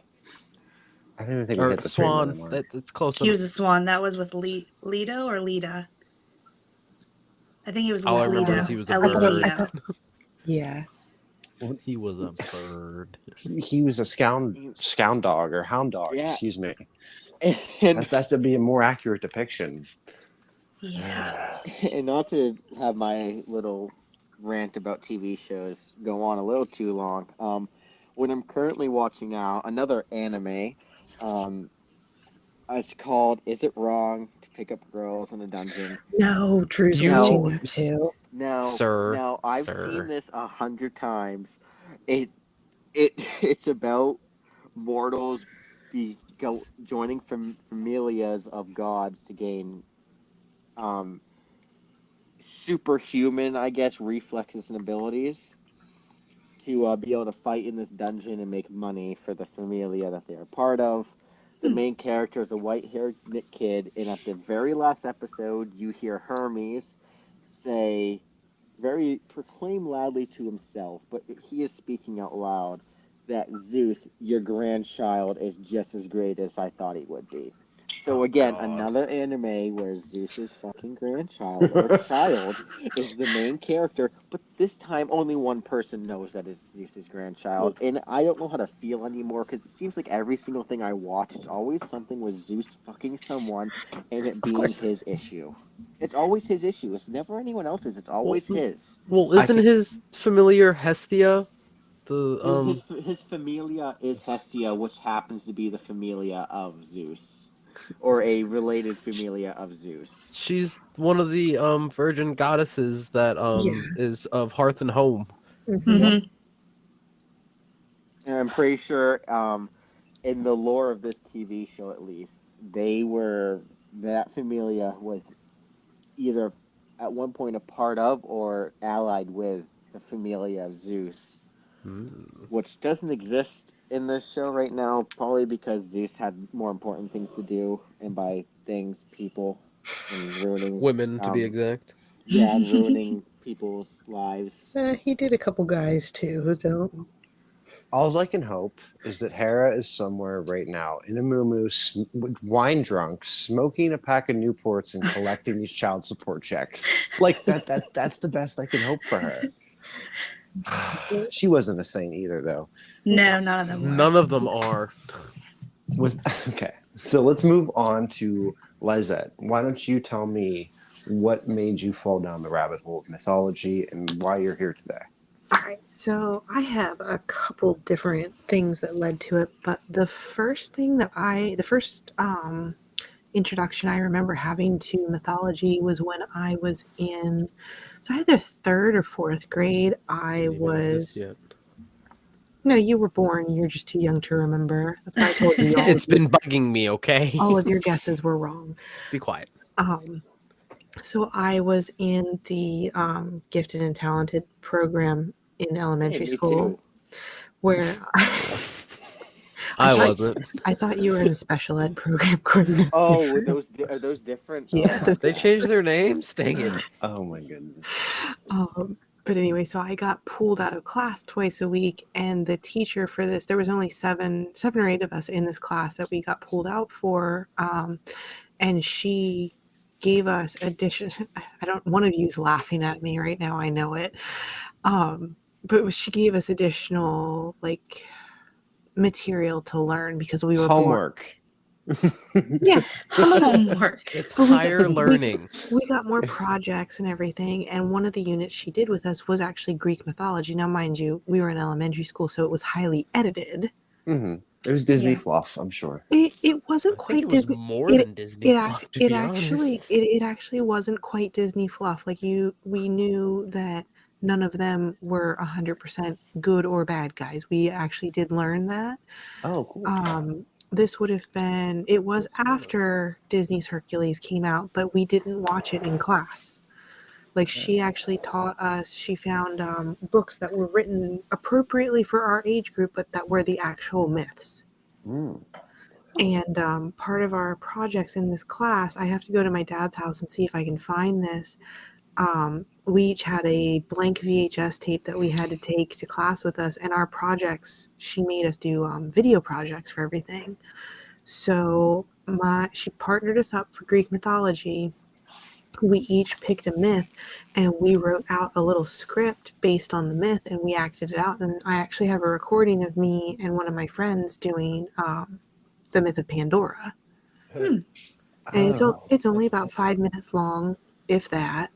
I don't even think we or hit the 3-minute swan. mark. That's close He enough. was a swan. That was with Leto or Lita. I think he was All with I remember Leto. is he was a At least bird. Leto. Yeah. He was a bird. He was a scound dog or hound dog. Yeah. Excuse me. And That's to be a more accurate depiction. Yeah. and not to have my little rant about TV shows go on a little too long. What I'm currently watching now, another anime. It's called "Is It Wrong to Pick Up Girls in a Dungeon?" No, Drew's You- watching that too. Sir, Now I've sir. seen this 100 times. It's about mortals joining familias of gods to gain superhuman, I guess, reflexes and abilities to be able to fight in this dungeon and make money for the familia that they are part of. The main character is a white-haired kid, and at the very last episode, you hear Hermes say, proclaim loudly to himself, but he is speaking out loud, that Zeus, your grandchild, is just as great as I thought he would be. So Oh, again, God. another anime where Zeus's fucking grandchild or child is the main character, but this time only one person knows that it's Zeus's grandchild, and I don't know how to feel anymore because it seems like every single thing I watch, it's always something with Zeus fucking someone and it being course. his issue. It's always his issue. It's never anyone else's. It's always his. Well, isn't his familiar Hestia? His familia is Hestia, which happens to be the familia of Zeus, or a related familia of Zeus. She's one of the virgin goddesses that is of hearth and home. Mm-hmm. And I'm pretty sure, in the lore of this TV show, at least, that familia was either at one point a part of or allied with the familia of Zeus, which doesn't exist in this show right now, probably because Zeus had more important things to do, and by things, people, and ruining Women, to be exact. Yeah, and ruining people's lives. He did a couple guys too. Who don't? All I can hope is that Hera is somewhere right now in a moo wine drunk, smoking a pack of Newports and collecting these child support checks. Like that's the best I can hope for her. She wasn't a saint either, though. No, none of them were. None of them are. Okay, so let's move on to Lizette. Why don't you tell me what made you fall down the rabbit hole of mythology and why you're here today? All right, so I have a couple different things that led to it, but the first introduction I remember having to mythology was when I was in, so either third or fourth grade. No, you were born. You're just too young to remember. That's why I told you. It's been bugging me, okay? All of your guesses were wrong. Be quiet. So I was in the gifted and talented program in elementary school, too. where I wasn't. I thought you were in the special ed program coordinator. Oh, are those different? Yeah. They changed their names? Dang it. Oh my goodness. But anyway, so I got pulled out of class twice a week, and the teacher for this, there was only seven or eight of us in this class that we got pulled out for, and she gave us one of you's laughing at me right now, I know it, but she gave us additional like material to learn because we were Homework. Yeah, Homework. It's higher learning. we got more projects and everything, and one of the units she did with us was actually Greek mythology. Now, mind you, we were in elementary school, so it was highly edited. Mm-hmm. It was Disney fluff, I'm sure. It wasn't quite Disney. More than Disney fluff, to be honest. It actually wasn't quite Disney fluff. Like we knew that none of them were 100% good or bad guys. We actually did learn that. Oh, cool. This would have been, it was after Disney's Hercules came out, but we didn't watch it in class. Like, she actually taught us, she found books that were written appropriately for our age group, but that were the actual myths. Mm. And part of our projects in this class, I have to go to my dad's house and see if I can find this. We each had a blank VHS tape that we had to take to class with us, and our projects, she made us do video projects for everything. So she partnered us up for Greek mythology. We each picked a myth, and we wrote out a little script based on the myth, and we acted it out. And I actually have a recording of me and one of my friends doing the myth of Pandora. And it's only about 5 minutes long, if that.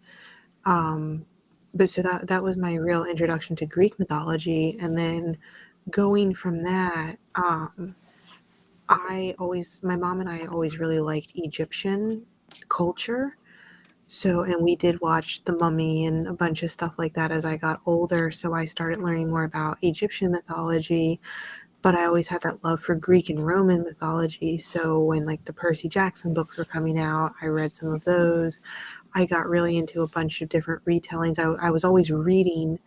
But so that was my real introduction to Greek mythology. And then going from that, my mom and I always really liked Egyptian culture. So, and we did watch The Mummy and a bunch of stuff like that as I got older. So I started learning more about Egyptian mythology, but I always had that love for Greek and Roman mythology. So when like the Percy Jackson books were coming out, I read some of those. I got really into a bunch of different retellings. I was always reading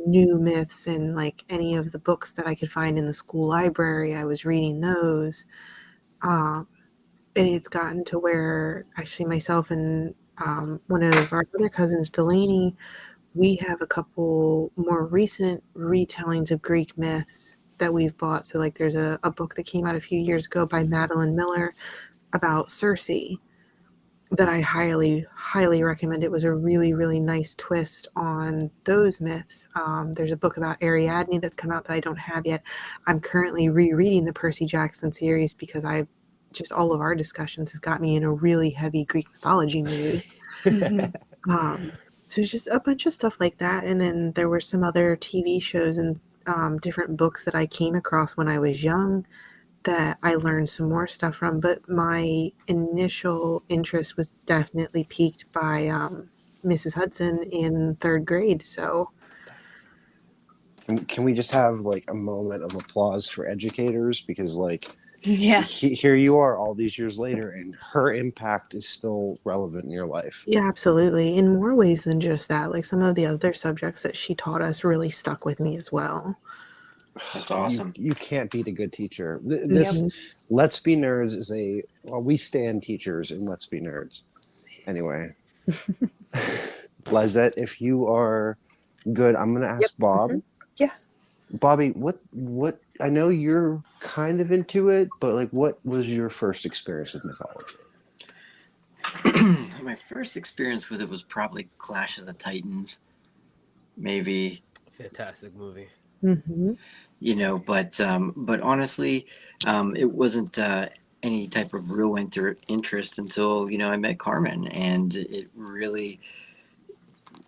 new myths, and like any of the books that I could find in the school library, I was reading those. And it's gotten to where actually myself and one of our other cousins, Delaney, we have a couple more recent retellings of Greek myths that we've bought. So like there's a book that came out a few years ago by Madeline Miller about Circe that I highly, highly recommend. It was a really, really nice twist on those myths. There's a book about Ariadne that's come out that I don't have yet. I'm currently rereading the Percy Jackson series because all of our discussions has got me in a really heavy Greek mythology mood. So it's just a bunch of stuff like that. And then there were some other TV shows and different books that I came across when I was young that I learned some more stuff from. But my initial interest was definitely piqued by Mrs. Hudson in third grade. So Can we just have like a moment of applause for educators? Because like, Yes. here you are all these years later, and her impact is still relevant in your life. yeah, absolutely. In more ways than just that, like some of the other subjects that she taught us really stuck with me as well. That's awesome. You can't beat a good teacher. This Let's Be Nerds is we stand teachers in Let's Be Nerds. Anyway, Lizette, if you are good, I'm going to ask Bob. Yeah. Bobby, what? I know you're kind of into it, but like, what was your first experience with mythology? My first experience with it was probably Clash of the Titans, maybe. Fantastic movie. Mm-hmm. But honestly, it wasn't any type of real interest until I met Carmen, and it really.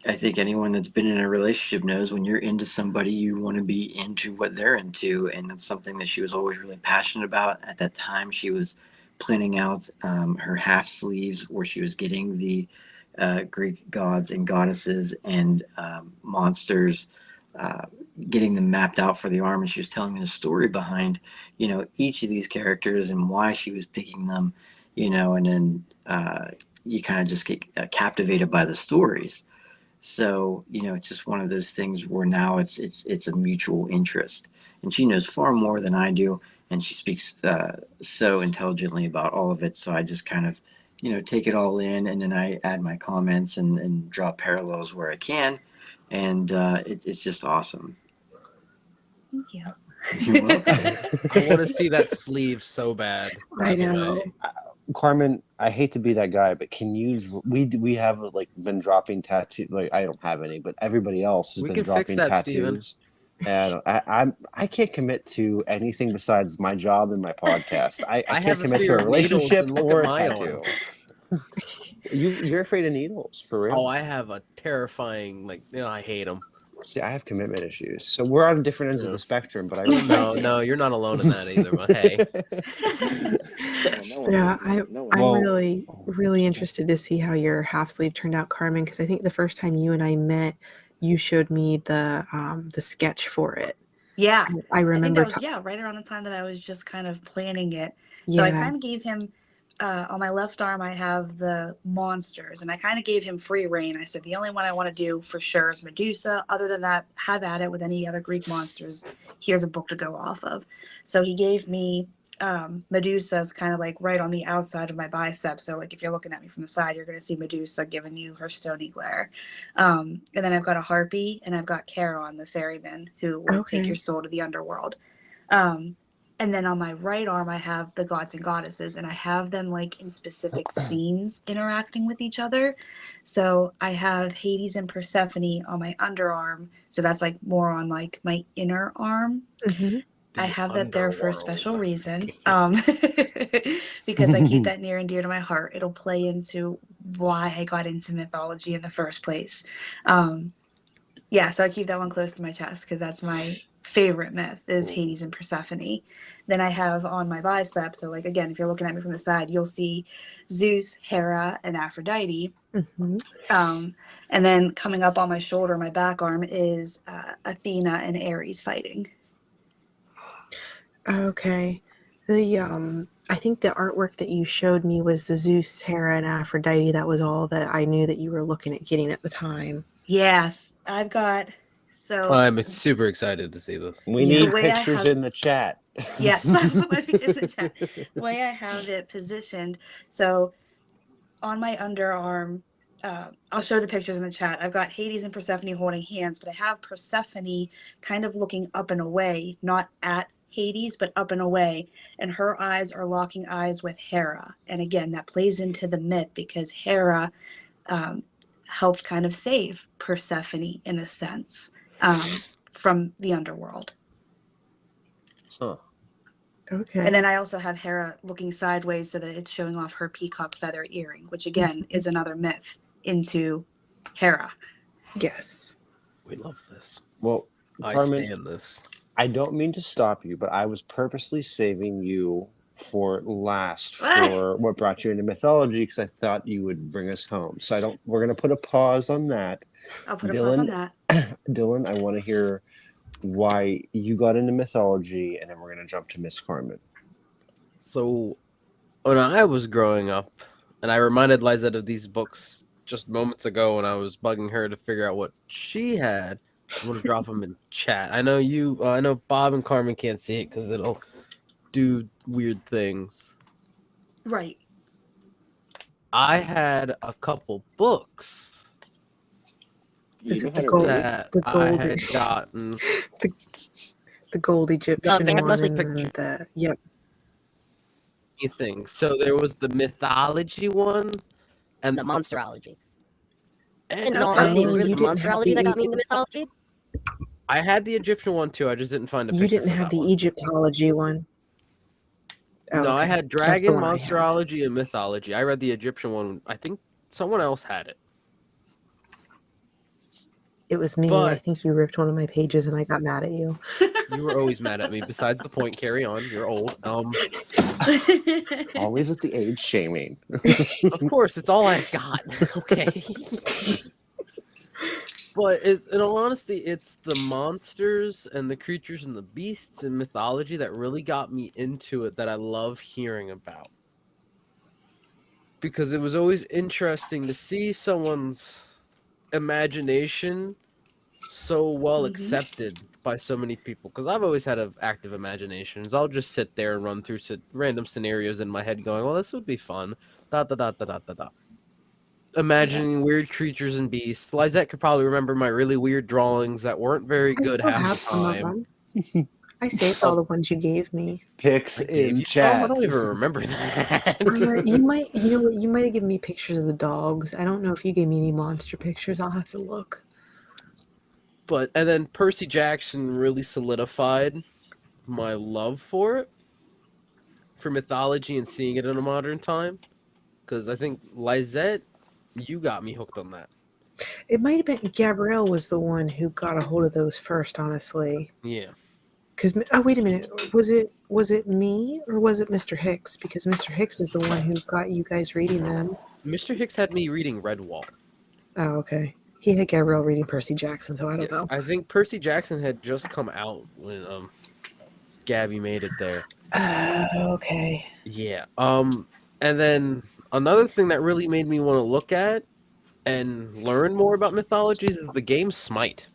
I think anyone that's been in a relationship knows when you're into somebody, you want to be into what they're into, and that's something that she was always really passionate about. At that time, she was planning out her half sleeves, where she was getting the Greek gods and goddesses and monsters, uh, getting them mapped out for the arm, and she was telling me the story behind, each of these characters and why she was picking them, and then you kind of just get captivated by the stories. So, it's just one of those things where now it's a mutual interest, and she knows far more than I do, and she speaks so intelligently about all of it. So I just kind of, take it all in, and then I add my comments and draw parallels where I can, and it's just awesome. Thank you. You're welcome. I want to see that sleeve so bad. I by the know. way. Carmen, I hate to be that guy, but can you? We have like been dropping tattoos. Like I don't have any, but everybody else has We been can fix dropping that, Steven. tattoos. And I can't commit to anything besides my job and my podcast. I I can't have a commit fear to a of needles, relationship and look or at a my tattoo. arm. You're afraid of needles for real? Oh, I have a terrifying I hate them. See, I have commitment issues, so we're on different ends of Yeah. the spectrum. But I No, you're not alone in that either. But hey, Yeah, I'm Well- really interested to see how your half sleeve turned out, Carmen, because I think the first time you and I met, you showed me the sketch for it. Yeah. I I think remember. that was right around the time that I was just kind of planning it. So I kind of gave him on my left arm I have the monsters, and I kind of gave him free reign. I said the only one I want to do for sure is Medusa. Other than that, have at it with any other Greek monsters. Here's a book to go off of. So he gave me Medusa's kind of like right on the outside of my bicep. So like if you're looking at me from the side, you're going to see Medusa giving you her stony glare. And then I've got a harpy, and I've got Charon, the ferryman, who will take Okay. your soul to the underworld. And then on my right arm, I have the gods and goddesses, and I have them like in specific scenes interacting with each other. So I have Hades and Persephone on my underarm. So that's like more on like my inner arm. Mhm. I have that there for a special Underworld. reason, because I keep that near and dear to my heart. It'll play into why I got into mythology in the first place. Yeah, so I keep that one close to my chest because that's my favorite myth is Hades and Persephone. Then I have on my bicep, so like again, if you're looking at me from the side, you'll see Zeus, Hera, and Aphrodite. Mhm. And then coming up on my shoulder, my back arm is Athena and Ares fighting. Okay. I think the artwork that you showed me was the Zeus, Hera, and Aphrodite. That was all that I knew that you were looking at getting at the time. Yes, I've got so. I'm super excited to see this. we Yeah. need The way I pictures have- in the chat. Yes, I put my pictures in the chat. The way I have it positioned, so on my underarm, I'll show the pictures in the chat. I've got Hades and Persephone holding hands, but I have Persephone kind of looking up and away, not at Hades, but up and away, and her eyes are locking eyes with Hera. And again, that plays into the myth because Hera helped kind of save Persephone in a sense from the underworld. Huh. Okay. And then I also have Hera looking sideways so that it's showing off her peacock feather earring, which again is another myth into Hera. Yes. We love this. Well, I Carmen, stand this. I don't mean to stop you, but I was purposely saving you for last for what brought you into mythology because I thought you would bring us home. So we're gonna put a pause on that. I'll put a pause on Dylan, that. Dylan, I want to hear why you got into mythology, and then we're gonna jump to Miss Carmen. So, when I was growing up, and I reminded Lizette of these books just moments ago when I was bugging her to figure out what she had. I'm gonna drop them in chat. I know I know Bob and Carmen can't see it because it'll do weird things. Right. I had a couple books Is You it know the how to gold? read? that The I golden- had gotten The gold Egyptian they had one mostly and pictures. the yep. Things. So there was the mythology one and The monsterology. And in Okay. all honesty, it Oh, was really you the didn't have monsterology the that got me into mythology. I had the Egyptian one too. I just didn't find a picture. You didn't for have that the one. Egyptology one. Oh, No, I okay. had That's the dragon, one I had. monsterology, and mythology. I read the Egyptian one. I think someone else had it. It was me. I But think you ripped one of my pages and I got mad at you. you were always mad at me. Besides the point, carry on. You're old. Always with the age shaming. Of course, it's all I've got. Okay. But in all honesty, it's the monsters and the creatures and the beasts and mythology that really got me into it, that I love hearing about. Because it was always interesting to see someone's imagination so well accepted by so many people. Because I've always had active imaginations. I'll just sit there and run through random scenarios in my head going, well, this would be fun. Da da da da da da da. Imagining weird creatures and beasts. Lizette could probably remember my really weird drawings that weren't very good I half still have the some of time. them. I saved all the ones you gave me. Pics I gave in you some? I chat. don't even remember that. You might, you know what? You might have given me pictures of the dogs. I don't know if you gave me any monster pictures. I'll have to look. And then Percy Jackson really solidified my love for mythology and seeing it in a modern time. Because I think Lizette, you got me hooked on that. It might have been Gabrielle was the one who got a hold of those first, honestly. Yeah. Because wait a minute, was it me or was it Mr. Hicks? Because Mr. Hicks is the one who got you guys reading them. Mr. Hicks had me reading Redwall. Oh, okay. He had Gabrielle reading Percy Jackson, so I don't know. I think Percy Jackson had just come out when Gabby made it there. Okay. Yeah. And then another thing that really made me want to look at and learn more about mythologies is the game Smite.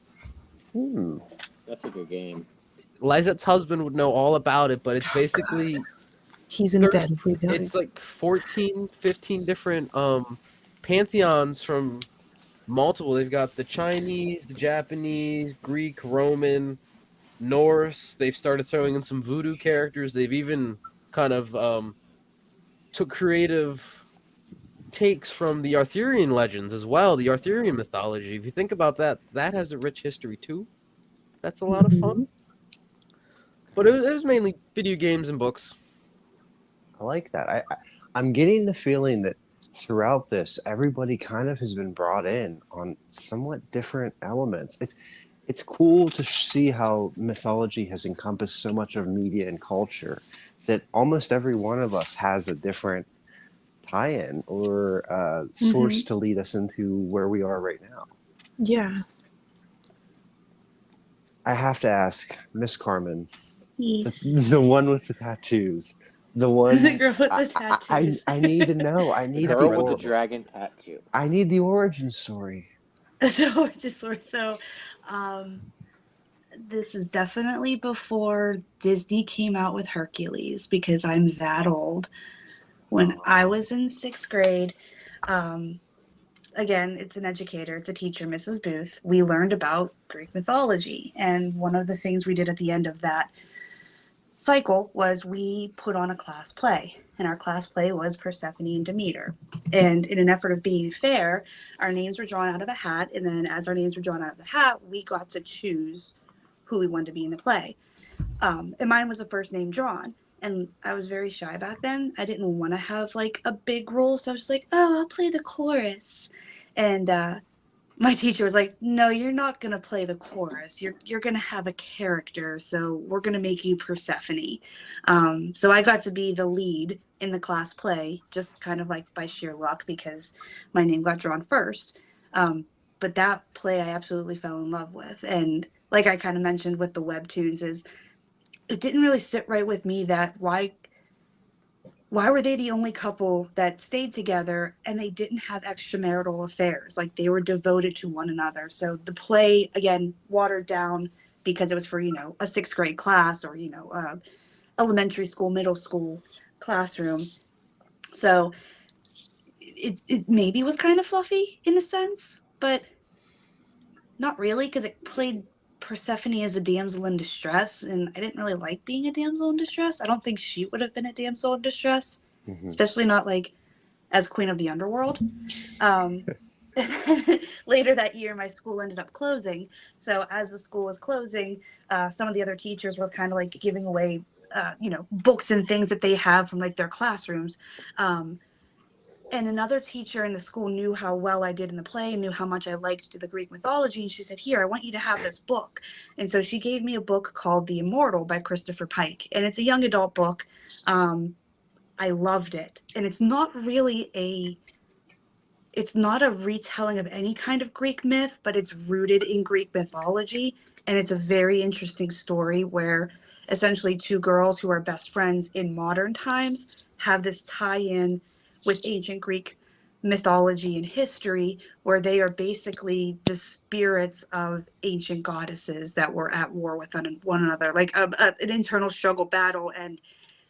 That's a good game. Lizette's husband would know all about it, but it's basically He's in bed. it's like 14, 15 different pantheons from multiple. They've got the Chinese, the Japanese, Greek, Roman, Norse. They've started throwing in some voodoo characters. They've even kind of took creative takes from the Arthurian legends as well, the Arthurian mythology. If you think about that, that has a rich history too. That's a lot of fun. But it was mainly video games and books. I like that. I'm getting the feeling that throughout this, everybody kind of has been brought in on somewhat different elements. It's cool to see how mythology has encompassed so much of media and culture that almost every one of us has a different tie-in or source to lead us into where we are right now. Yeah. I have to ask, Miss Carmen, the one with the tattoos, the one The girl with the tattoos. I need to know. I need Girl the with the dragon tattoo. I need the origin story. So, this is definitely before Disney came out with Hercules, because I'm that old. When I was in 6th grade, again, it's an educator, it's a teacher, Mrs. Booth. We learned about Greek mythology, and one of the things we did at the end of that cycle was we put on a class play, and our class play was Persephone and Demeter. And in an effort of being fair, our names were drawn out of a hat, and then as our names were drawn out of the hat, we got to choose who we wanted to be in the play. And mine was the first name drawn. And I was very shy back then. I didn't want to have like a big role, so I was just like, oh, I'll play the chorus. And my teacher was like, no, you're not going to play the chorus. You're going to have a character, so we're going to make you Persephone. So I got to be the lead in the class play, just kind of like by sheer luck, because my name got drawn first. But that play I absolutely fell in love with. And like I kind of mentioned with the webtoons, is it didn't really sit right with me that why were they the only couple that stayed together and they didn't have extramarital affairs? Like, they were devoted to one another. So the play, again, watered down because it was for, a 6th grade class or, elementary school, middle school classroom. So it maybe was kind of fluffy in a sense, but not really, because it played Persephone is a damsel in distress, and I didn't really like being a damsel in distress. I don't think she would have been a damsel in distress, especially not like as queen of the underworld. Later that year, my school ended up closing. So as the school was closing, some of the other teachers were kind of like giving away, books and things that they have from like their classrooms. And another teacher in the school knew how well I did in the play and knew how much I liked the Greek mythology. And she said, here, I want you to have this book. And so she gave me a book called The Immortal by Christopher Pike. And it's a young adult book. I loved it. And it's not a retelling of any kind of Greek myth, but it's rooted in Greek mythology. And it's a very interesting story where essentially two girls who are best friends in modern times have this tie-in with ancient Greek mythology and history, where they are basically the spirits of ancient goddesses that were at war with one another, like an internal struggle battle, and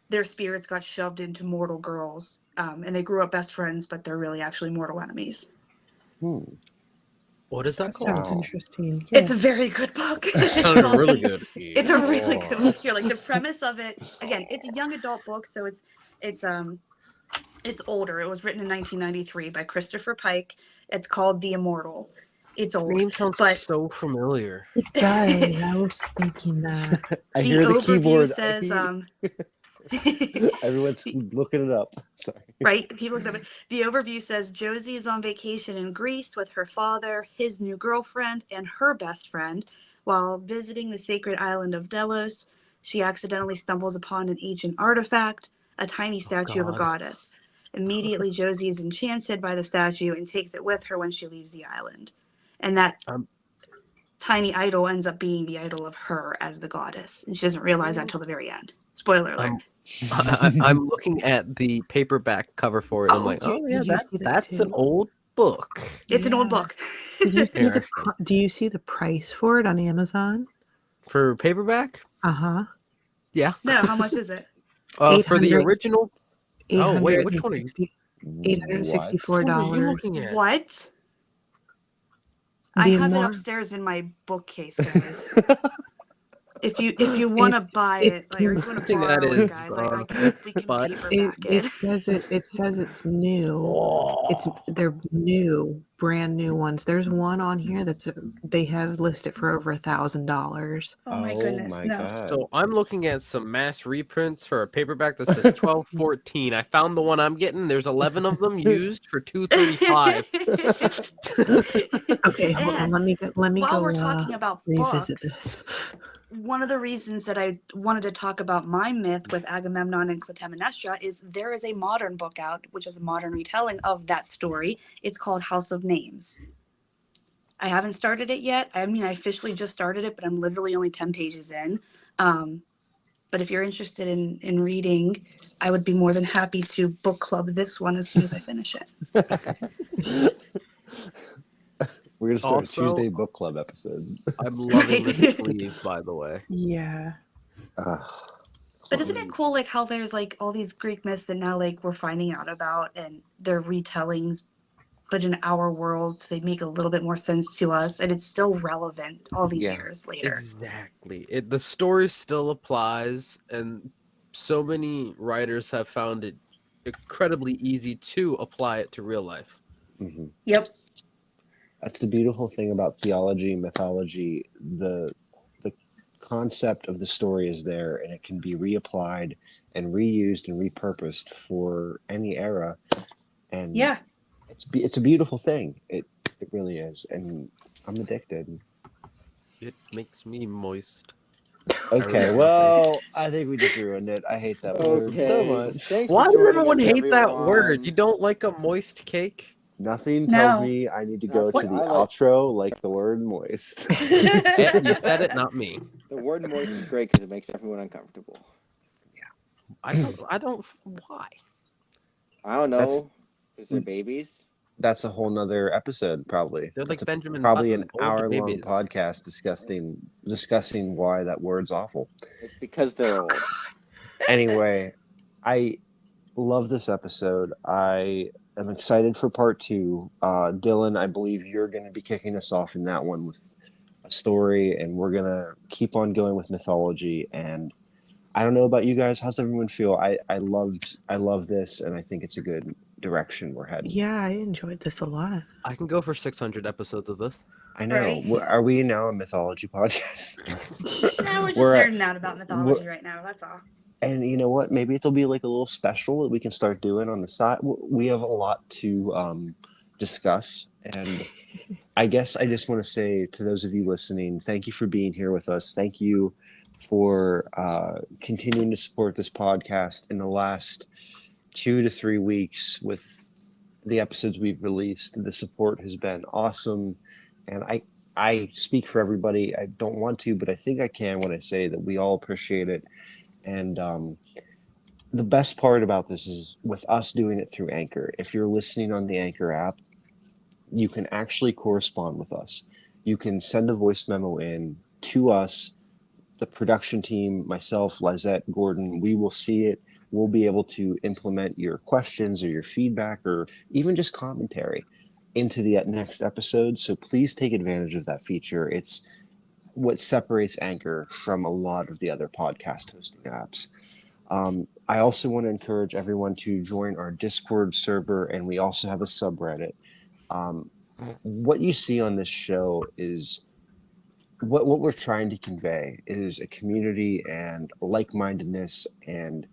their spirits got shoved into mortal girls, and they grew up best friends, but they're really actually mortal enemies. What is that That called? sounds Wow. interesting. It's a very good book. Sounds really good. It's a really good book. Here, like the premise of it, again, it's a young adult book, so it's older. It was written in 1993 by Christopher Pike. It's called The Immortal. It's old. Name sounds but so familiar. It does. I was thinking that. I the hear the overview keyboard. says, Everyone's looking it up. Sorry. right? People looked up it. The overview says Josie is on vacation in Greece with her father, his new girlfriend, and her best friend. While visiting the sacred island of Delos, she accidentally stumbles upon an ancient artifact, a tiny statue of a God. goddess. Immediately, Josie is enchanted by the statue and takes it with her when she leaves the island. And that tiny idol ends up being the idol of her as the goddess. And she doesn't realize that until the very end. Spoiler alert. I'm looking at the paperback cover for it. I'm like, did oh yeah, you see that that's an too? old book. It's an old Yeah. book. Did you see Interesting. do you see the price for it on Amazon? For paperback? Uh-huh. Yeah. No, how much is it? For the 800 original. Oh wait, which one are you? $864. What are you looking at? What? I have it upstairs in my bookcase, guys. If you want to buy it, like, or you want to Interesting borrow that it, is, guys, we can but paperback It it. says it's new. They're new, brand new ones. There's one on here they have listed for over $1,000. Oh my goodness, no. God. So I'm looking at some mass reprints for a paperback that says 1214. I found the one I'm getting. There's 11 of them used for $235. Okay, hold on. And Let me while go we're talking about revisit books, this. one of the reasons that I wanted to talk about my myth with Agamemnon and Clytemnestra is there is a modern book out, which is a modern retelling of that story. It's called House of Names. I haven't started it yet. I mean, I officially just started it, but I'm literally only 10 pages in. But if you're interested in reading, I would be more than happy to book club this one as soon as I finish it. We're going to start Also, a Tuesday book club episode. I'm loving the sleeve, by the way. Yeah. But isn't it cool, like, how there's, like, all these Greek myths that now, like, we're finding out about, and they're retellings, but in our world, so they make a little bit more sense to us, and it's still relevant all these years later. Exactly. The story still applies, and so many writers have found it incredibly easy to apply it to real life. Mm-hmm. Yep. That's the beautiful thing about theology, mythology. The concept of the story is there, and it can be reapplied and reused and repurposed for any era. And Yeah. it's a beautiful thing. It really is, and I'm addicted. It makes me moist. Okay, well, I think we just ruined it. I hate that word so much. Thanks Why for does joining everyone us, hate that everyone. word? You don't like a moist cake? Nothing tells No. me I need to go What? to the I like- outro like the word moist. Yeah, you said it, not me. The word moist is great because it makes everyone uncomfortable. I don't. Why? I don't That's- know. Because they're babies. That's a whole nother episode, probably. They're like That's Benjamin probably Button, an old hour-long babies. podcast discussing why that word's awful. It's because they're old. Anyway, I love this episode. I am excited for part 2. Dylan, I believe you're going to be kicking us off in that one with a story, and we're gonna keep on going with mythology. And I don't know about you guys. How's everyone feel? I love this, and I think it's a good direction we're heading. Yeah, I enjoyed this a lot. I can go for 600 episodes of this. I know. Right. Are we now a mythology podcast? Yeah, we're just We're at- nerding out about mythology right now. That's all. And you know what? Maybe it'll be like a little special that we can start doing on the side. We have a lot to discuss. And I guess I just want to say to those of you listening, thank you for being here with us. Thank you for continuing to support this podcast in the last 2 to 3 weeks with the episodes we've released. The support has been awesome. And I speak for everybody. I don't want to, but I think I can when I say that we all appreciate it. And the best part about this is with us doing it through Anchor. If you're listening on the Anchor app, you can actually correspond with us. You can send a voice memo in to us, the production team, myself, Lizette, Gordon. We will see it. We'll be able to implement your questions or your feedback or even just commentary into the next episode. So please take advantage of that feature. It's what separates Anchor from a lot of the other podcast hosting apps. I also want to encourage everyone to join our Discord server, and we also have a subreddit. What you see on this show is what we're trying to convey is a community and like-mindedness, and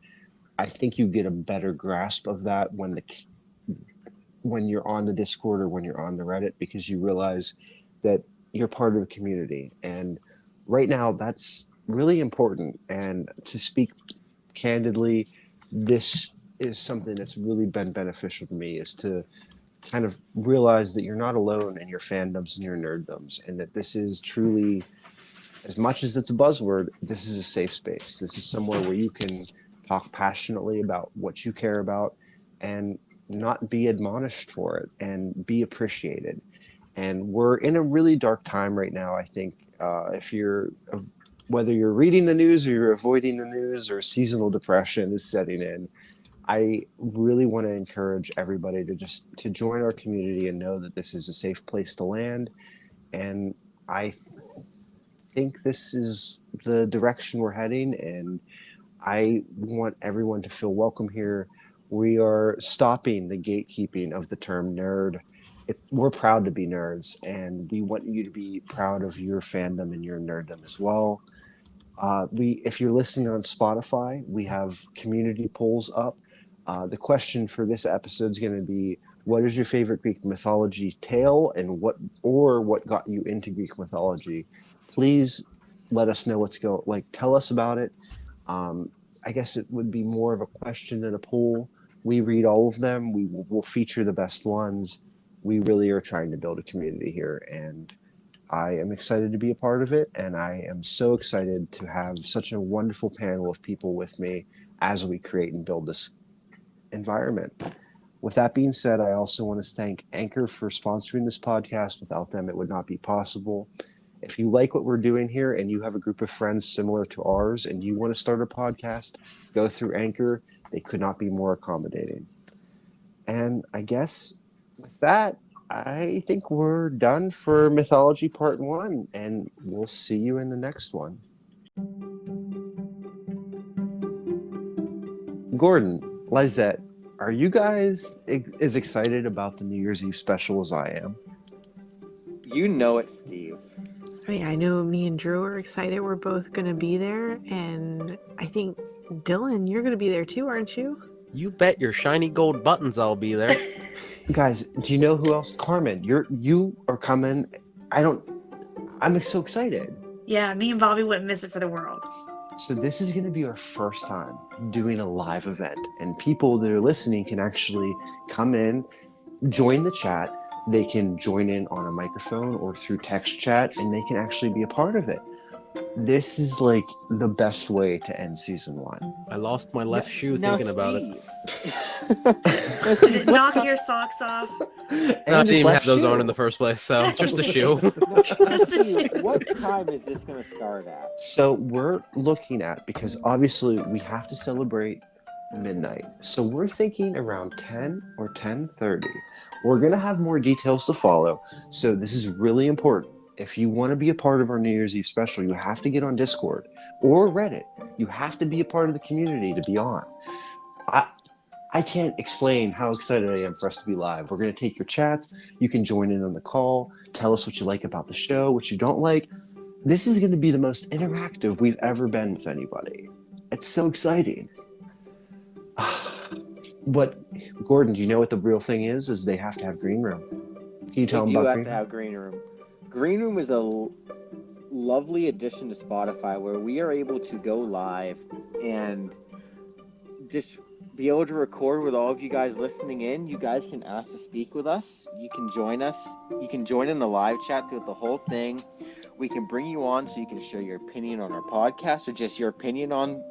I think you get a better grasp of that when you're on the Discord or when you're on the Reddit, because you realize that you're part of a community. And right now that's really important. And to speak candidly, this is something that's really been beneficial to me, is to kind of realize that you're not alone in your fandoms and your nerddoms, and that this is truly, as much as it's a buzzword, this is a safe space. This is somewhere where you can talk passionately about what you care about and not be admonished for it and be appreciated. And we're in a really dark time right now. I think whether you're reading the news or you're avoiding the news, or seasonal depression is setting in, I really want to encourage everybody to join our community and know that this is a safe place to land. And I think this is the direction we're heading, and I want everyone to feel welcome here. We are stopping the gatekeeping of the term nerd. We're proud to be nerds, and we want you to be proud of your fandom and your nerddom as well. If you're listening on Spotify, we have community polls up. The question for this episode is going to be, what is your favorite Greek mythology tale, and what got you into Greek mythology? Please let us know tell us about it. I guess it would be more of a question than a poll. We read all of them. We'll feature the best ones. We really are trying to build a community here, and I am excited to be a part of it. And I am so excited to have such a wonderful panel of people with me as we create and build this environment. With that being said, I also want to thank Anchor for sponsoring this podcast. Without them, it would not be possible. If you like what we're doing here and you have a group of friends similar to ours and you want to start a podcast, go through Anchor. They could not be more accommodating. And I guess with that, I think we're done for Mythology Part 1, and we'll see you in the next one. Gordon, Lizette, are you guys as excited about the New Year's Eve special as I am? You know it, Steve. I mean, I know me and Drew are excited. We're both going to be there. And I think, Dylan, you're going to be there too, aren't you? You bet your shiny gold buttons I'll be there. Guys, do you know who else? Carmen, you are coming. I'm so excited. Yeah, me and Bobby wouldn't miss it for the world. So this is going to be our first time doing a live event, and people that are listening can actually come in, join the chat. They can join in on a microphone or through text chat, and they can actually be a part of it. This is like the best way to end season 1. I lost my left shoe thinking about it. Did it knock your socks off? Not to even have those on in the first place, so just a shoe. Just a shoe. What time is this going to start at? So we're looking at, because obviously we have to celebrate midnight. So we're thinking around 10 or 10:30. We're going to have more details to follow. So this is really important. if you want to be a part of our New Year's Eve special, you have to get on Discord or Reddit. You have to be a part of the community to be on. I can't explain how excited I am for us to be live. We're going to take your chats. You can join in on the call. Tell us what you like about the show, what you don't like. This is going to be the most interactive we've ever been with anybody. It's so exciting. But, Gordon, do you know what the real thing is? Is they have to have Green Room. Can you tell them You about have Green to Room? have Green Room. Green Room is a lovely addition to Spotify where we are able to go live and just be able to record with all of you guys listening in. You guys can ask to speak with us. You can join us. You can join in the live chat throughout the whole thing. We can bring you on so you can share your opinion on our podcast or just your opinion on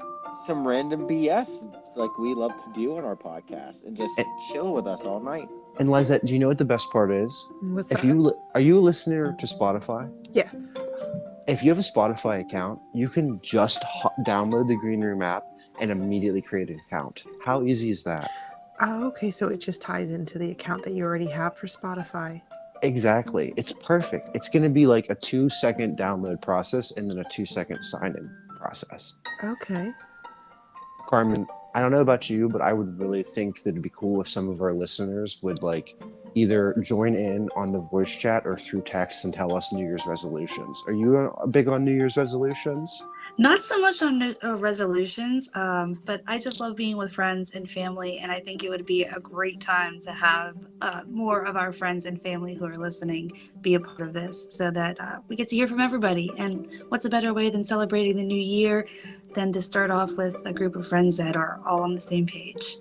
some random BS like we love to do on our podcast and just chill with us all night. And Lizette, do you know what the best part is? What's If that? are you a listener to Spotify? Yes. If you have a Spotify account, you can just download the Green Room app and immediately create an account. How easy is that? Oh, okay. So it just ties into the account that you already have for Spotify. Exactly. It's perfect. It's going to be like a 2-second download process and then a 2-second sign-in process. Okay. Carmen, I don't know about you, but I would really think that it'd be cool if some of our listeners would like either join in on the voice chat or through text and tell us New Year's resolutions. Are you big on New Year's resolutions? Not so much on resolutions, but I just love being with friends and family, and I think it would be a great time to have more of our friends and family who are listening be a part of this so that we get to hear from everybody. And what's a better way than celebrating the new year than to start off with a group of friends that are all on the same page?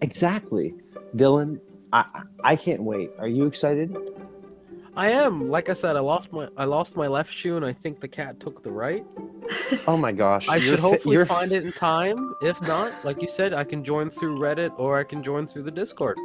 Exactly. Dylan, I can't wait. Are you excited? I am. Like I said, I lost my left shoe, and I think the cat took the right. Oh my gosh. I you're should hopefully you're find it in time. If not, like you said, I can join through Reddit or I can join through the Discord.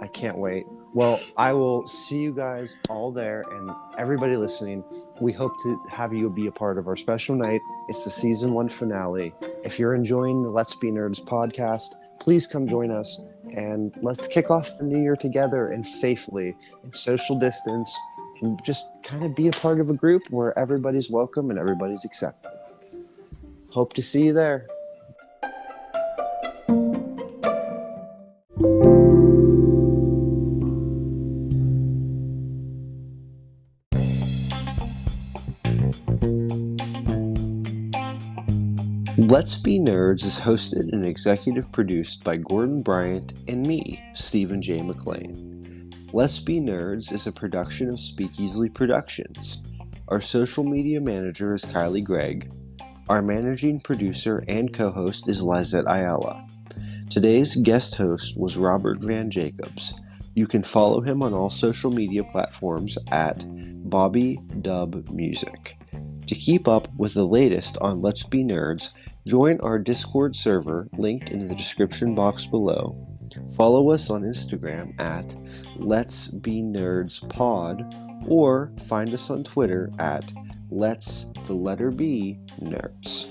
I can't wait. Well, I will see you guys all there, and everybody listening. We hope to have you be a part of our special night. It's the season 1 finale. If you're enjoying the Let's Be Nerds podcast, please come join us and let's kick off the new year together and safely and social distance and just kind of be a part of a group where everybody's welcome and everybody's accepted. Hope to see you there. Let's Be Nerds is hosted and executive produced by Gordon Bryant and me, Stephen J. McLean. Let's Be Nerds is a production of Speak Easily Productions. Our social media manager is Kylie Gregg. Our managing producer and co-host is Lizette Ayala. Today's guest host was Robert Van Jacobs. You can follow him on all social media platforms at Bobby Dub Music. To keep up with the latest on Let's Be Nerds, join our Discord server linked in the description box below. Follow us on Instagram at Let's Be Nerds Pod, or find us on Twitter at Let's the letter B Nerds.